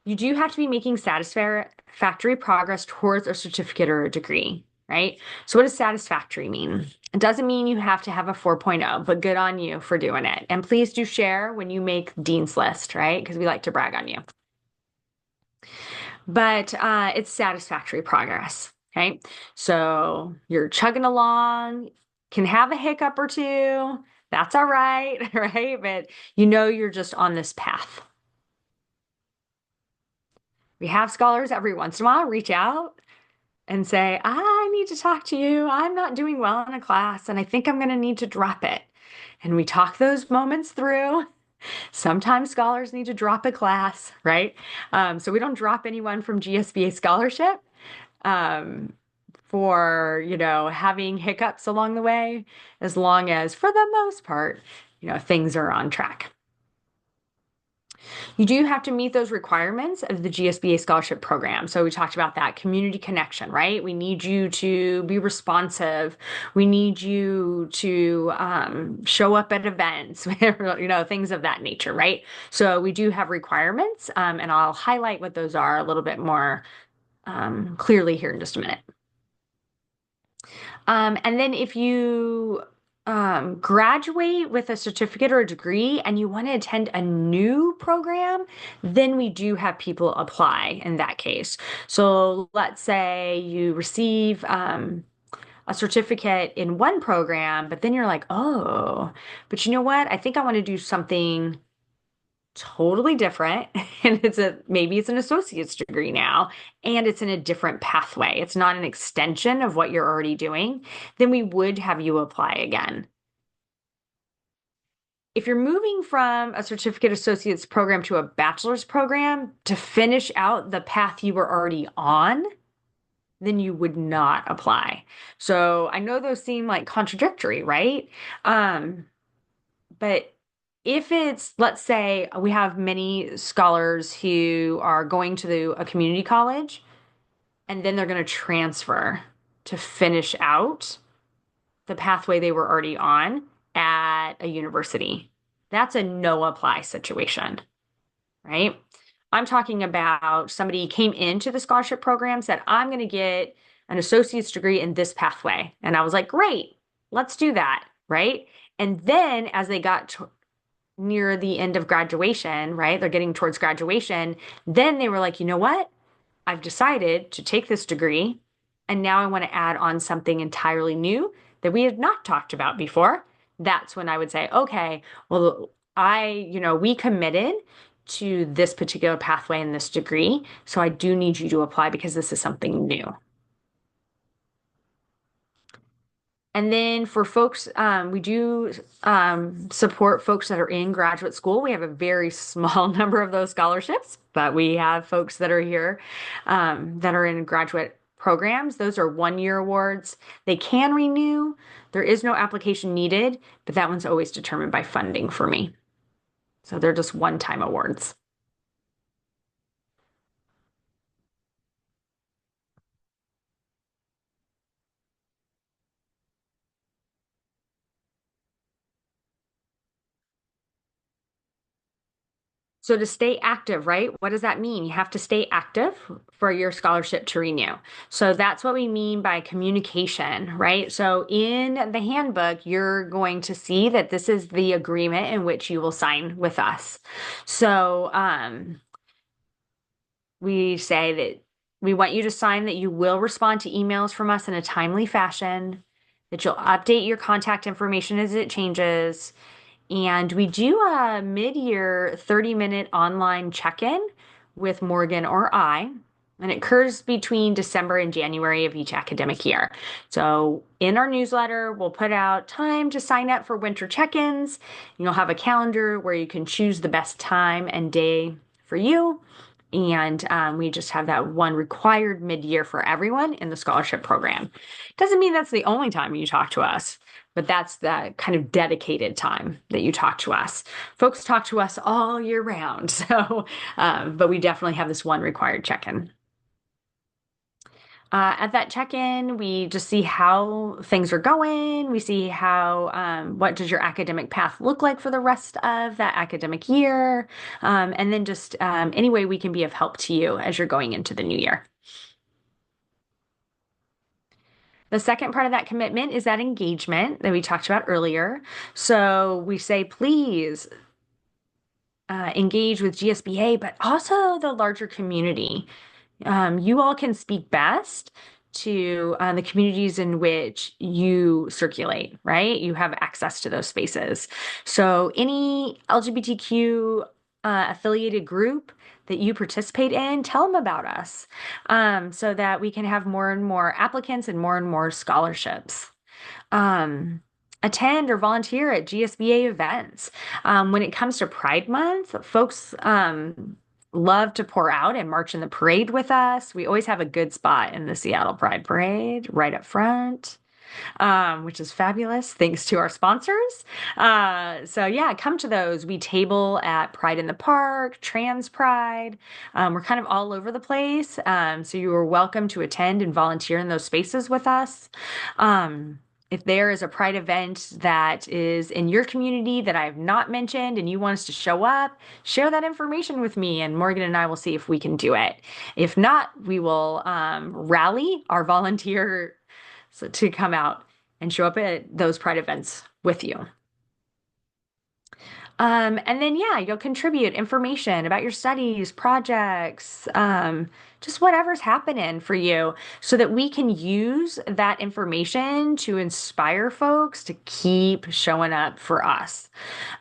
you do have to be making satisfactory progress towards a certificate or a degree, right? So what does satisfactory mean? It doesn't mean you have to have a 4.0, but good on you for doing it. And please do share when you make Dean's List, right? Because we like to brag on you. But it's satisfactory progress, okay? So you're chugging along, can have a hiccup or two. That's all right, right? But you know you're just on this path. We have scholars every once in a while reach out and say, I need to talk to you. I'm not doing well in a class and I think I'm going to need to drop it. And we talk those moments through. Sometimes scholars need to drop a class, right? So we don't drop anyone from GSBA scholarship um, for, having hiccups along the way, as long as for the most part, things are on track. You do have to meet those requirements of the GSBA scholarship program. So we talked about that community connection, right? We need you to be responsive. We need you to show up at events, things of that nature, right? So we do have requirements, and I'll highlight what those are a little bit more clearly here in just a minute. And then if you graduate with a certificate or a degree and you want to attend a new program, then we do have people apply in that case. So let's say you receive a certificate in one program, but then you're like, oh, but you know what? I think I want to do something totally different and maybe it's an associate's degree now and it's in a different pathway. It's not an extension of what you're already doing, then we would have you apply again. If you're moving from a certificate associate's program to a bachelor's program to finish out the path you were already on, then you would not apply. So I know those seem like contradictory, right? But if it's, let's say, we have many scholars who are going to a community college and then they're going to transfer to finish out the pathway they were already on at a university. That's a no apply situation, right? I'm talking about somebody came into the scholarship program, said, I'm going to get an associate's degree in this pathway. And I was like, great, let's do that, right? And then as they got near the end of graduation, right? They're getting towards graduation. Then they were like, you know what? I've decided to take this degree and now I want to add on something entirely new that we had not talked about before, that's when I would say, okay, well, we committed to this particular pathway and this degree, so I do need you to apply because this is something new. And then for folks, we do support folks that are in graduate school. We have a very small number of those scholarships, but we have folks that are here that are in graduate programs. Those are 1 year awards. They can renew. There is no application needed, but that one's always determined by funding for me. So they're just one-time awards. So to stay active, right? What does that mean? You have to stay active for your scholarship to renew. So that's what we mean by communication, right? So in the handbook, you're going to see that this is the agreement in which you will sign with us. So we say that we want you to sign that you will respond to emails from us in a timely fashion, that you'll update your contact information as it changes, and we do a mid-year 30-minute online check-in with Morgan or I, and it occurs between December and January of each academic year. So in our newsletter, we'll put out time to sign up for winter check-ins. You'll have a calendar where you can choose the best time and day for you. And we just have that one required mid-year for everyone in the scholarship program. Doesn't mean that's the only time you talk to us, but that's the kind of dedicated time that you talk to us. Folks talk to us all year round, so but we definitely have this one required check-in. At that check-in, we just see how things are going. We see how what does your academic path look like for the rest of that academic year, and then just any way we can be of help to you as you're going into the new year. The second part of that commitment is that engagement that we talked about earlier. So we say, please engage with GSBA, but also the larger community. You all can speak best to the communities in which you circulate, right? You have access to those spaces. So any LGBTQ affiliated group that you participate in, tell them about us so that we can have more and more applicants and more scholarships. Um, Attend or volunteer at GSBA events. When it comes to Pride Month, folks love to pour out and march in the parade with us. We always have a good spot in the Seattle Pride Parade right up front, which is fabulous thanks to our sponsors. So yeah, come to those. We table at Pride in the Park, Trans Pride. We're kind of all over the place. So you are welcome to attend and volunteer in those spaces with us. If there is a Pride event that is in your community that I have not mentioned and you want us to show up, share that information with me, and Morgan and I will see if we can do it. If not, we will rally our volunteer to come out and show up at those Pride events with you. And then, yeah, you'll contribute information about your studies, projects, just whatever's happening for you so that we can use that information to inspire folks to keep showing up for us.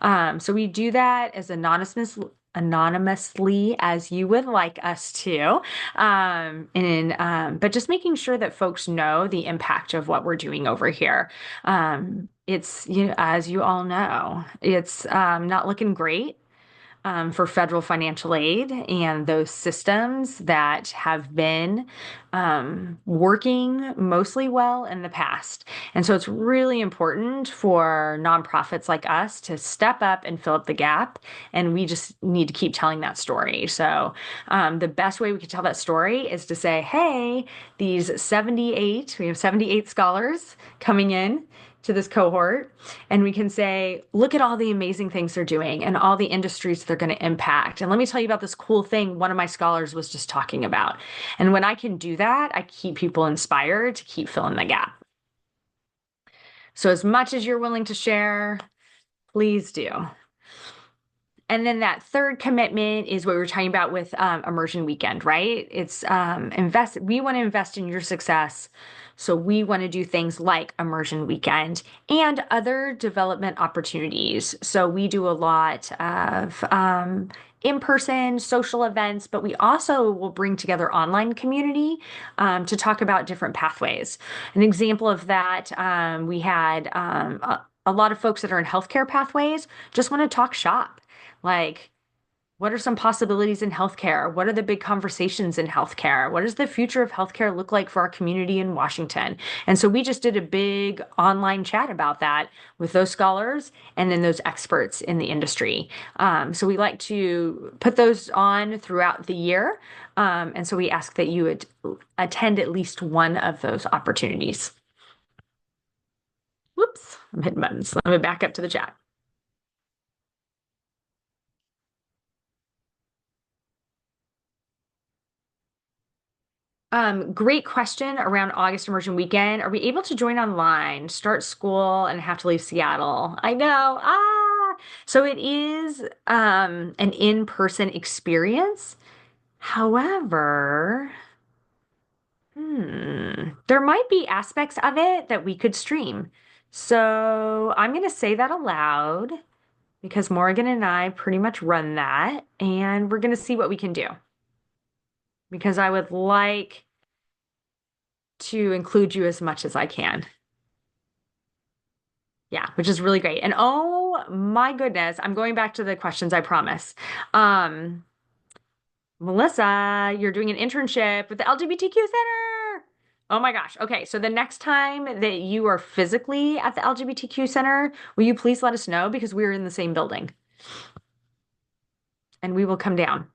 So we do that as anonymously as you would like us to. But just making sure that folks know the impact of what we're doing over here. It's, as you all know, it's not looking great for federal financial aid and those systems that have been working mostly well in the past. And so it's really important for nonprofits like us to step up and fill up the gap. And we just need to keep telling that story. So the best way we could tell that story is to say, hey, we have 78 scholars coming in to this cohort, and we can say, look at all the amazing things they're doing and all the industries they're going to impact. And let me tell you about this cool thing one of my scholars was just talking about. And when I can do that, I keep people inspired to keep filling the gap. So as much as you're willing to share, please do. And then that third commitment is what we were talking about with immersion weekend, right? It's invest. We want to invest in your success. So we want to do things like immersion weekend and other development opportunities. So we do a lot of in-person social events, but we also will bring together online community to talk about different pathways. An example of that, we had a lot of folks that are in healthcare pathways just want to talk shop. Like, what are some possibilities in healthcare? What are the big conversations in healthcare? What does the future of healthcare look like for our community in Washington? And so we just did a big online chat about that with those scholars and then those experts in the industry. So we like to put those on throughout the year. And so we ask that you would attend at least one of those opportunities. Whoops, I'm hitting buttons. Let me back up to the chat. Great question around August immersion weekend. Are we able to join online, start school, and have to leave Seattle? I know. So it is an in-person experience. However, there might be aspects of it that we could stream. So I'm going to say that aloud because Morgan and I pretty much run that, and we're going to see what we can do because I would like to include you as much as I can. Yeah, which is really great. And oh my goodness, I'm going back to the questions, I promise. Um, Melissa, you're doing an internship with the LGBTQ Center. Oh my gosh. Okay, so the next time that you are physically at the LGBTQ Center, will you please let us know because we're in the same building and we will come down.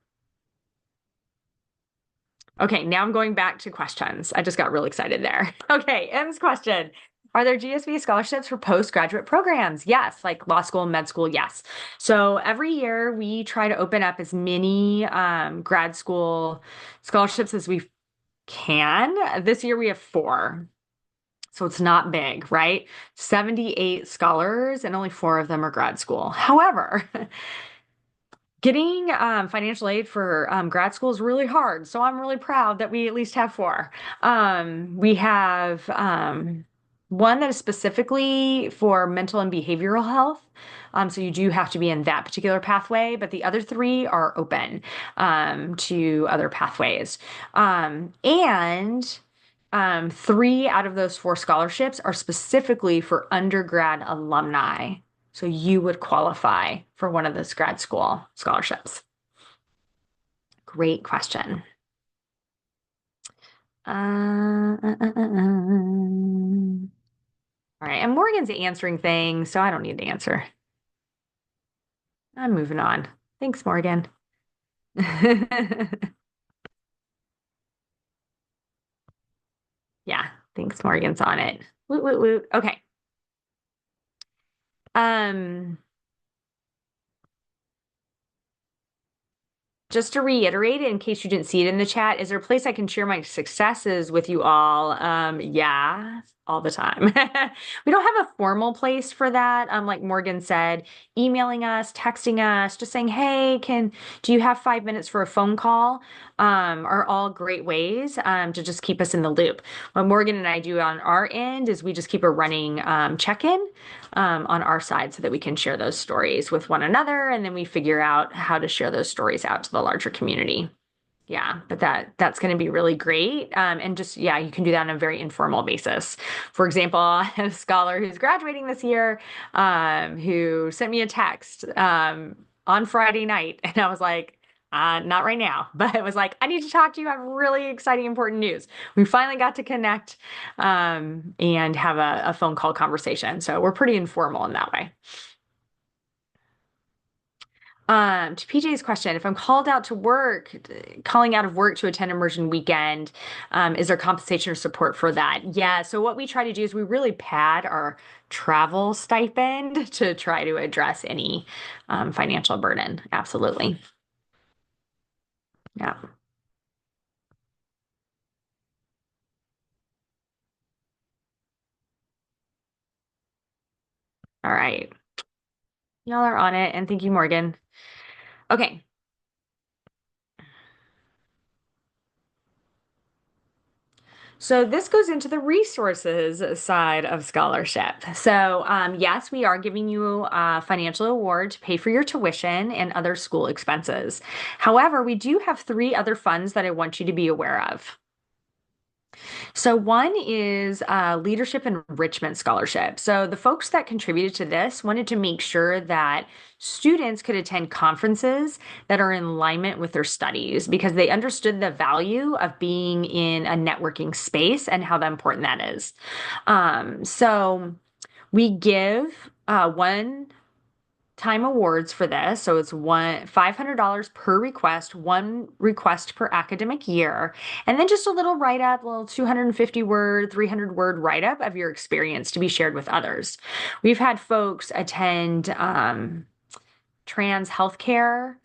Okay, now I'm going back to questions. I just got real excited there. Okay, M's question. Are there GSBA scholarships for postgraduate programs? Yes, like law school, med school, yes. So every year we try to open up as many grad school scholarships as we can. This year we have four. So it's not big, right? 78 scholars and only four of them are grad school. However, getting financial aid for grad school is really hard. So I'm really proud that we at least have four. We have one that is specifically for mental and behavioral health. So you do have to be in that particular pathway, but the other three are open to other pathways. And three out of those four scholarships are specifically for undergrad alumni. So you would qualify for one of those grad school scholarships. Great question. All right, and Morgan's answering things, so I don't need to answer. I'm moving on. Thanks, Morgan. Yeah, thanks, Morgan's on it. Woot, woot, woot. Okay. Um, Just to reiterate, in case you didn't see it in the chat, is there a place I can share my successes with you all? Yeah, all the time. We don't have a formal place for that. Like Morgan said, emailing us, texting us, just saying, hey, do you have 5 minutes for a phone call? Are all great ways to just keep us in the loop. What Morgan and I do on our end is we just keep a running check-in on our side so that we can share those stories with one another, and then we figure out how to share those stories out to the larger community. Yeah, but that's going to be really great. And just, yeah, you can do that on a very informal basis. For example, I have a scholar who's graduating this year, who sent me a text on Friday night, and I was like, not right now, but it was like, I need to talk to you. I have really exciting, important news. We finally got to connect and have a phone call conversation. So we're pretty informal in that way. To PJ's question, if I'm called out to work, calling out of work to attend immersion weekend, is there compensation or support for that? Yeah. So what we try to do is we really pad our travel stipend to try to address any financial burden. Absolutely. Yeah. All right. Y'all are on it. And thank you, Morgan. Okay. So this goes into the resources side of scholarship. So yes, we are giving you a financial award to pay for your tuition and other school expenses. However, we do have three other funds that I want you to be aware of. So one is Leadership Enrichment Scholarship. So the folks that contributed to this wanted to make sure that students could attend conferences that are in alignment with their studies because they understood the value of being in a networking space and how important that is. So we give one time awards for this. So it's one $500 per request, one request per academic year, and then just a little write-up, a little 250 word, 300 word write-up of your experience to be shared with others. We've had folks attend trans healthcare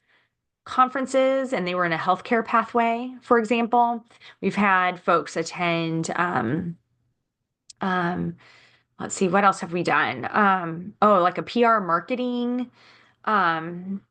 conferences and they were in a healthcare pathway, for example. We've had folks attend um, let's see, what else have we done? Oh, like a PR marketing um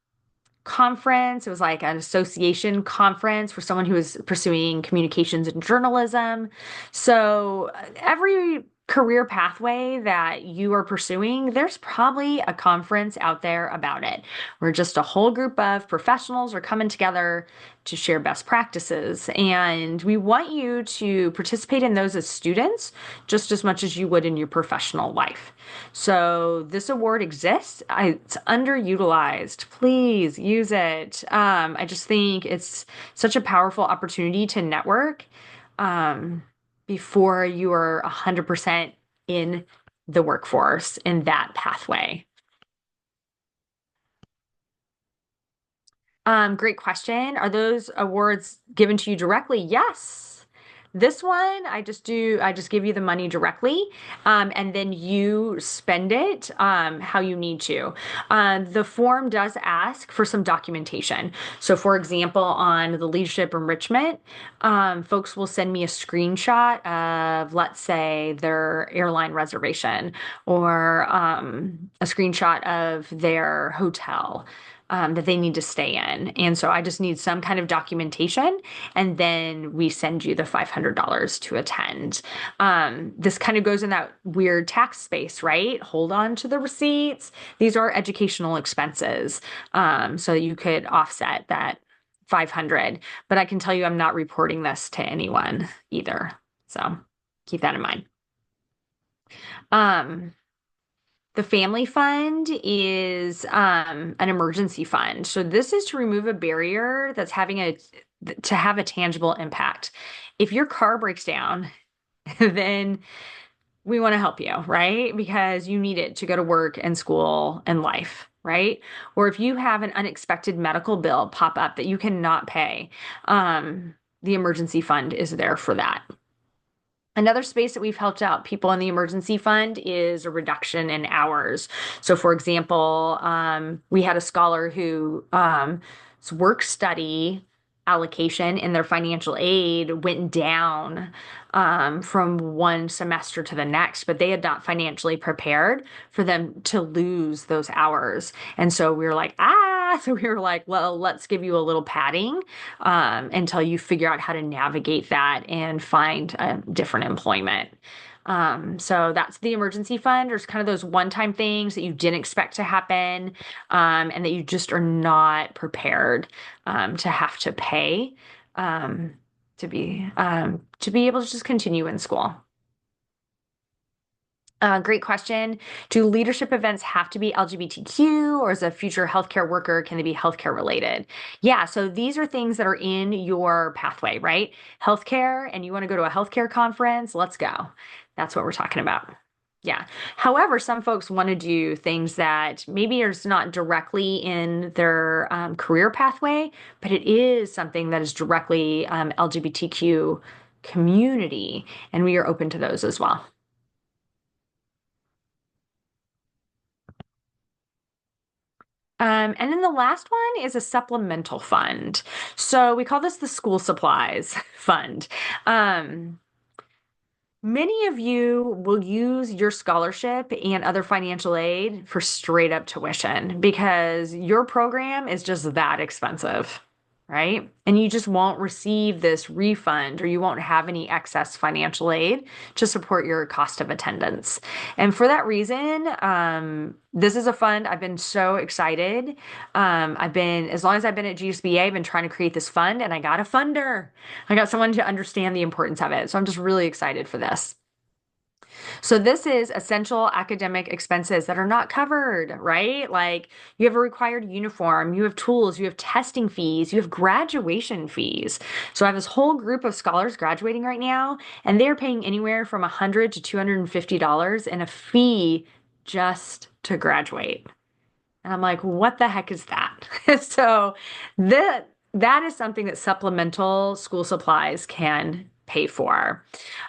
conference. It was like an association conference for someone who was pursuing communications and journalism. So every career pathway that you are pursuing, there's probably a conference out there about it, where just a whole group of professionals are coming together to share best practices. And we want you to participate in those as students just as much as you would in your professional life. So this award exists. It's underutilized. Please use it. I just think it's such a powerful opportunity to network um, before you are 100% in the workforce in that pathway. Great question. Are those awards given to you directly? Yes. This one, I just give you the money directly, and then you spend it how you need to. The form does ask for some documentation. So, for example, on the leadership enrichment, folks will send me a screenshot of, let's say, their airline reservation or a screenshot of their hotel that they need to stay in. And so I just need some kind of documentation, and then we send you the $500 to attend. This kind of goes in that weird tax space, right? Hold on to the receipts. These are educational expenses. So you could offset that 500, but I can tell you I'm not reporting this to anyone either. So keep that in mind. Um, The family fund is an emergency fund. So this is to remove a barrier that's having a to have a tangible impact. If your car breaks down, then we want to help you, right? Because you need it to go to work and school and life, right? Or if you have an unexpected medical bill pop up that you cannot pay, the emergency fund is there for that. Another space that we've helped out people in the emergency fund is a reduction in hours. So, for example, we had a scholar who work study allocation in their financial aid went down from one semester to the next, but they had not financially prepared for them to lose those hours. And so we were like, so we were like, well, let's give you a little padding until you figure out how to navigate that and find a different employment. So that's the emergency fund. There's kind of those one-time things that you didn't expect to happen, and that you just are not prepared to have to pay um, to be able to just continue in school. Great question. Do leadership events have to be LGBTQ, or as a future healthcare worker, can they be healthcare related? Yeah, so these are things that are in your pathway, right? Healthcare, and you want to go to a healthcare conference, let's go. That's what we're talking about. Yeah. However, some folks want to do things that maybe are not directly in their career pathway, but it is something that is directly LGBTQ community, and we are open to those as well. And then the last one is a supplemental fund. So we call this the school supplies fund. Um, Many of you will use your scholarship and other financial aid for straight up tuition because your program is just that expensive, right? And you just won't receive this refund or you won't have any excess financial aid to support your cost of attendance. And for that reason, this is a fund. I've been so excited. As long as I've been at GSBA, I've been trying to create this fund and I got a funder. I got someone to understand the importance of it. So I'm just really excited for this. So this is essential academic expenses that are not covered, right? Like you have a required uniform, you have tools, you have testing fees, you have graduation fees. So I have this whole group of scholars graduating right now, and they're paying anywhere from $100 to $250 in a fee just to graduate. And I'm like, what the heck is that? So that is something that supplemental school supplies can pay for.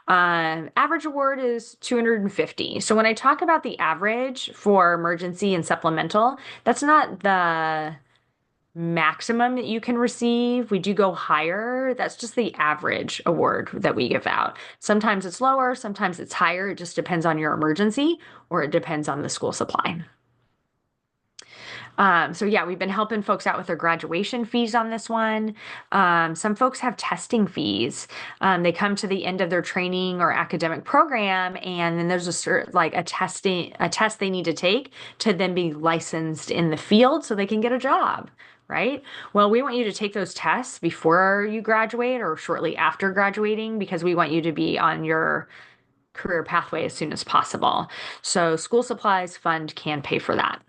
Average award is 250. So when I talk about the average for emergency and supplemental, that's not the maximum that you can receive. We do go higher. That's just the average award that we give out. Sometimes it's lower, sometimes it's higher. It just depends on your emergency or it depends on the school supply. So yeah, we've been helping folks out with their graduation fees on this one. Some folks have testing fees. They come to the end of their training or academic program, and then there's a test they need to take to then be licensed in the field so they can get a job, right? Well, we want you to take those tests before you graduate or shortly after graduating because we want you to be on your career pathway as soon as possible. So school supplies fund can pay for that.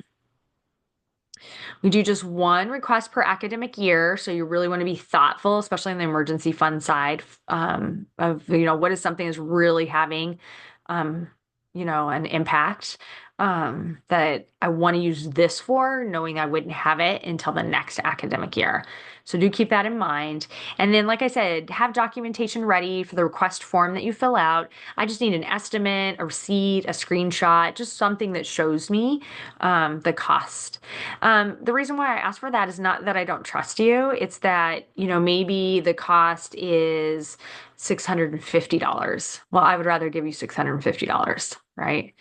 We do just one request per academic year, so you really want to be thoughtful, especially on the emergency fund side, of, what is something that's really having, um, an impact, that I want to use this for, knowing I wouldn't have it until the next academic year. So do keep that in mind. And then, like I said, have documentation ready for the request form that you fill out. I just need an estimate, a receipt, a screenshot, just something that shows me the cost. The reason why I ask for that is not that I don't trust you. It's that, maybe the cost is $650. Well, I would rather give you $650, right?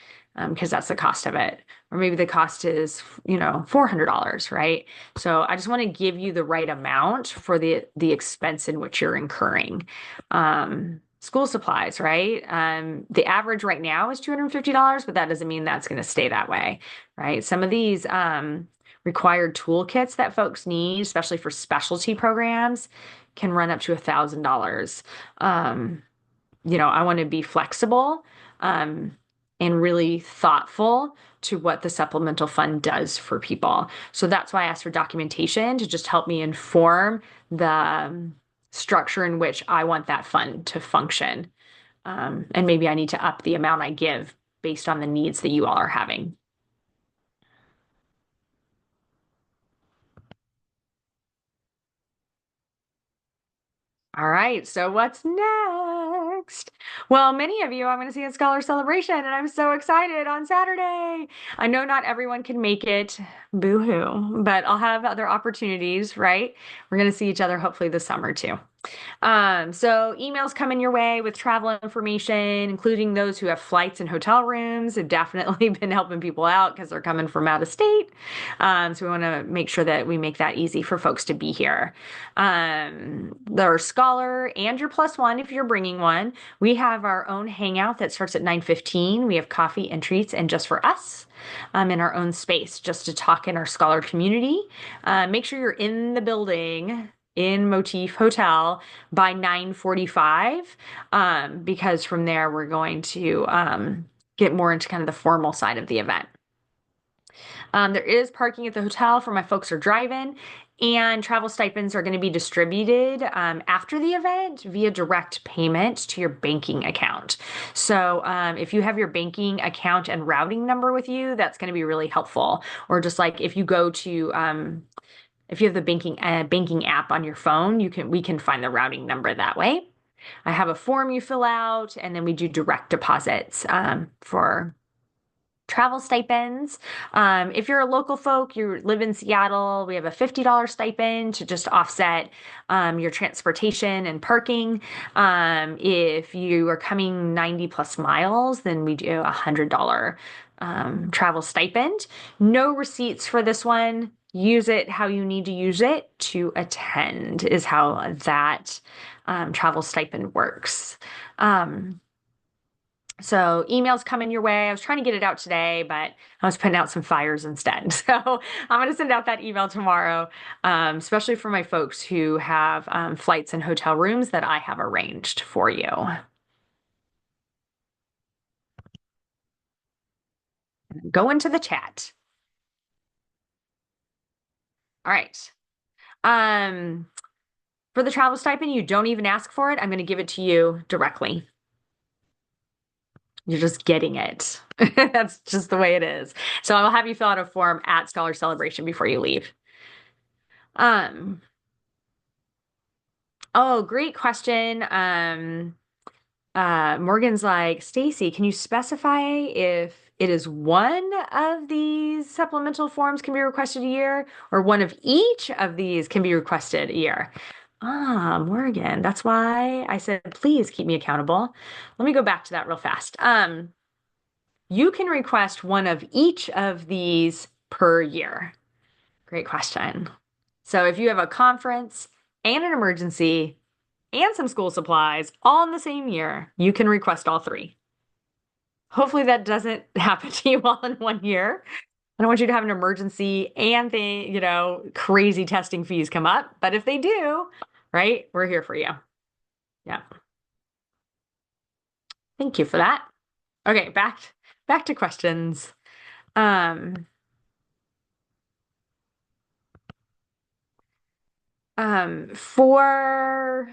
Because that's the cost of it. Or maybe the cost is, $400, right? So I just want to give you the right amount for the expense in which you're incurring. School supplies, right? The average right now is $250, but that doesn't mean that's going to stay that way, right? Some of these required toolkits that folks need, especially for specialty programs, can run up to $1,000. I want to be flexible and really thoughtful to what the supplemental fund does for people. So that's why I asked for documentation to just help me inform the structure in which I want that fund to function. And maybe I need to up the amount I give based on the needs that you all are having. All right, so what's next? Well, many of you I'm going to see at Scholar Celebration, and I'm so excited on Saturday. I know not everyone can make it, boo-hoo, but I'll have other opportunities, right? We're going to see each other hopefully this summer too. So emails coming your way with travel information, including those who have flights and hotel rooms. Have definitely been helping people out because they're coming from out of state. So we want to make sure that we make that easy for folks to be here. Their scholar and your plus one if you're bringing one. We have our own hangout that starts at 9:15. We have coffee and treats and just for us. In our own space just to talk in our scholar community. Make sure you're in the building in Motif Hotel by 9:45 because from there we're going to get more into kind of the formal side of the event. There is parking at the hotel for my folks who are driving, and travel stipends are going to be distributed after the event via direct payment to your banking account. So if you have your banking account and routing number with you, that's going to be really helpful. Or just like if you go to if you have the banking app on your phone, we can find the routing number that way. I have a form you fill out, and then we do direct deposits for Travel stipends. If you're a local folk, you live in Seattle, we have a $50 stipend to just offset your transportation and parking. If you are coming 90 plus miles, then we do a $100 travel stipend. No receipts for this one. Use it how you need to use it to attend, is how that travel stipend works. Um, so emails coming your way. I was trying to get it out today, but I was putting out some fires instead. So I'm going to send out that email tomorrow, especially for my folks who have flights and hotel rooms that I have arranged for you. Go into the chat. All right. Um, for the travel stipend, you don't even ask for it. I'm going to give it to you directly. You're just getting it. That's just the way it is. So I will have you fill out a form at Scholar Celebration before you leave. Um, Oh, great question. Morgan's like, Stacy, can you specify if it is one of these supplemental forms can be requested a year or one of each of these can be requested a year? Ah, Morgan, that's why I said, please keep me accountable. Let me go back to that real fast. You can request one of each of these per year. Great question. So if you have a conference and an emergency, and some school supplies all in the same year, you can request all three. Hopefully that doesn't happen to you all in one year. I don't want you to have an emergency and crazy testing fees come up. But if they do, right, we're here for you. Yeah. Thank you for that. Okay, back to questions. Um, for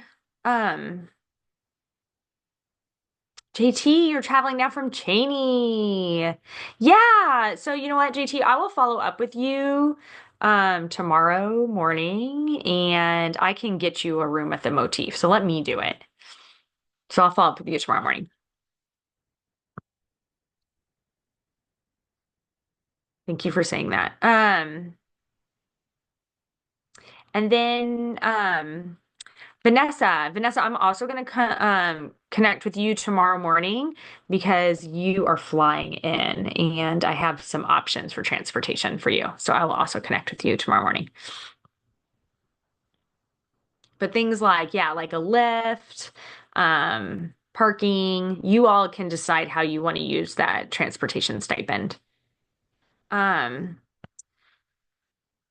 JT, you're traveling now from Cheney. Yeah. So you know what, JT, I will follow up with you tomorrow morning and I can get you a room at the Motif. So let me do it. So I'll follow up with you tomorrow morning. Thank you for saying that. And then Vanessa, I'm also going to connect with you tomorrow morning because you are flying in and I have some options for transportation for you. So I will also connect with you tomorrow morning. But things like, yeah, like a lift, parking, you all can decide how you want to use that transportation stipend. Um,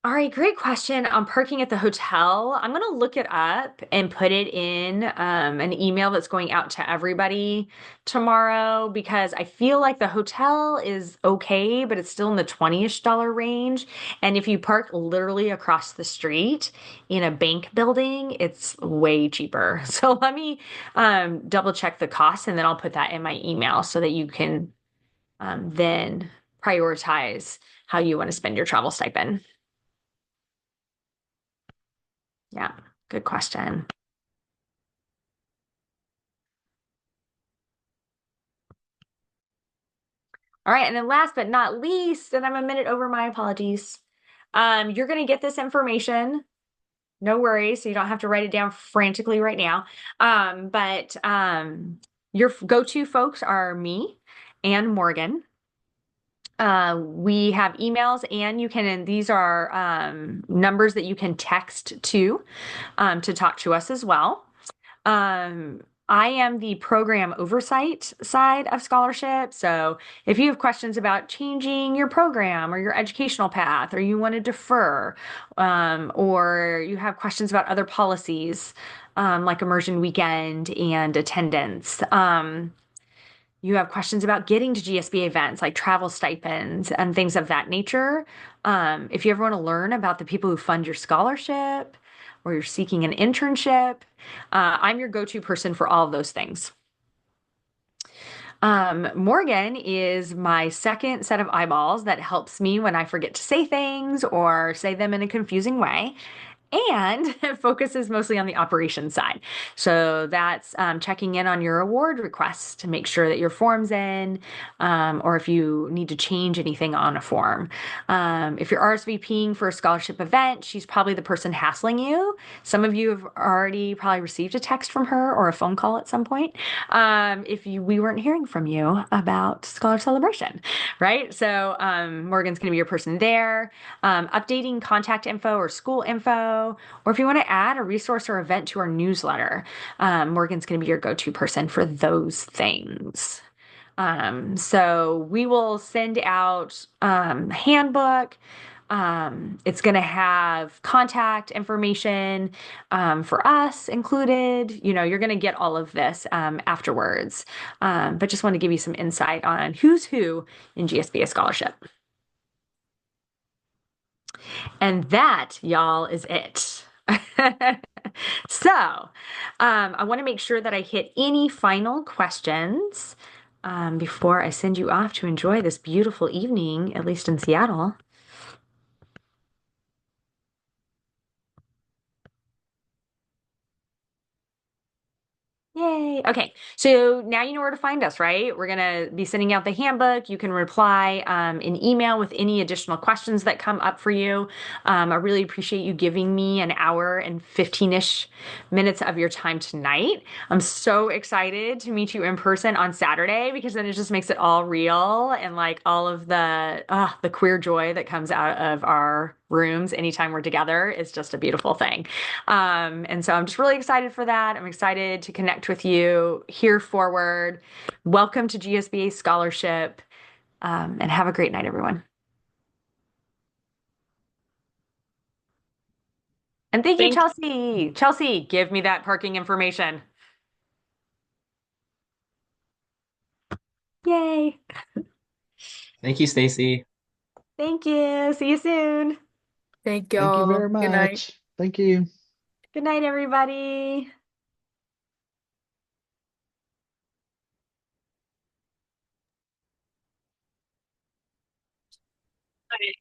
All right, great question on parking at the hotel. I'm going to look it up and put it in an email that's going out to everybody tomorrow because I feel like the hotel is okay, but it's still in the 20-ish dollar range. And if you park literally across the street in a bank building, it's way cheaper. So let me double check the cost and then I'll put that in my email so that you can then prioritize how you want to spend your travel stipend. Yeah, good question. All right, and then last but not least, and I'm a minute over, my apologies. You're going to get this information. No worries, so you don't have to write it down frantically right now. But your go-to folks are me and Morgan. We have emails, and and these are numbers that you can text to talk to us as well. I am the program oversight side of scholarship. So if you have questions about changing your program or your educational path, or you want to defer, or you have questions about other policies, like immersion weekend and attendance, you have questions about getting to GSBA events like travel stipends and things of that nature. If you ever want to learn about the people who fund your scholarship or you're seeking an internship, I'm your go-to person for all of those things. Morgan is my second set of eyeballs that helps me when I forget to say things or say them in a confusing way. and focuses mostly on the operations side. So that's checking in on your award requests to make sure that your form's in, or if you need to change anything on a form. If you're RSVPing for a scholarship event, she's probably the person hassling you. Some of you have already probably received a text from her or a phone call at some point. If we weren't hearing from you about Scholar Celebration, right? So Morgan's going to be your person there, updating contact info or school info, or if you want to add a resource or event to our newsletter, Morgan's going to be your go-to person for those things. So we will send out handbook. It's going to have contact information for us included. You know, you're going to get all of this afterwards. But just want to give you some insight on who's who in GSBA scholarship. And that, y'all, is it. So, I want to make sure that I hit any final questions before I send you off to enjoy this beautiful evening, at least in Seattle. Yay. Okay. So now you know where to find us, right? We're going to be sending out the handbook. You can reply in email with any additional questions that come up for you. I really appreciate you giving me an hour and 15-ish minutes of your time tonight. I'm so excited to meet you in person on Saturday because then it just makes it all real and like all of the queer joy that comes out of our rooms anytime we're together is just a beautiful thing. And so I'm just really excited for that. I'm excited to connect with you here forward. Welcome to GSBA Scholarship, and have a great night, everyone. And thank you, Thank Chelsea. Chelsea, give me that parking information. Yay. Thank you, Stacy. Thank you. See you soon. Thank Thank you y'all. very Good night. much. Thank you. Good night, everybody. Okay.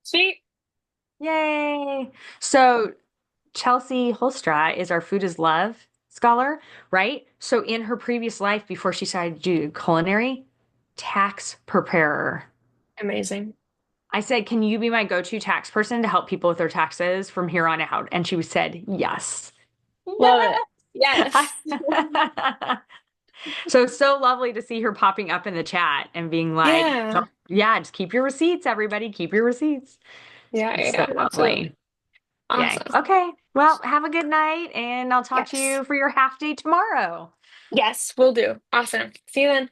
See? Yay. So Chelsea Holstra is our Food is Love scholar, right? So in her previous life, before she started to do culinary, tax preparer. Amazing. I said, can you be my go-to tax person to help people with their taxes from here on out? And she said, yes. Love it. Yes. Yes. So lovely to see her popping up in the chat and being like, Yeah. yeah, just keep your receipts, everybody. Keep your receipts. Yeah, It's so yeah, lovely. absolutely. Yay. Awesome. Okay. Well, have a good night, and I'll talk to Yes. you for your half day tomorrow. Yes, will do. Awesome. See you then.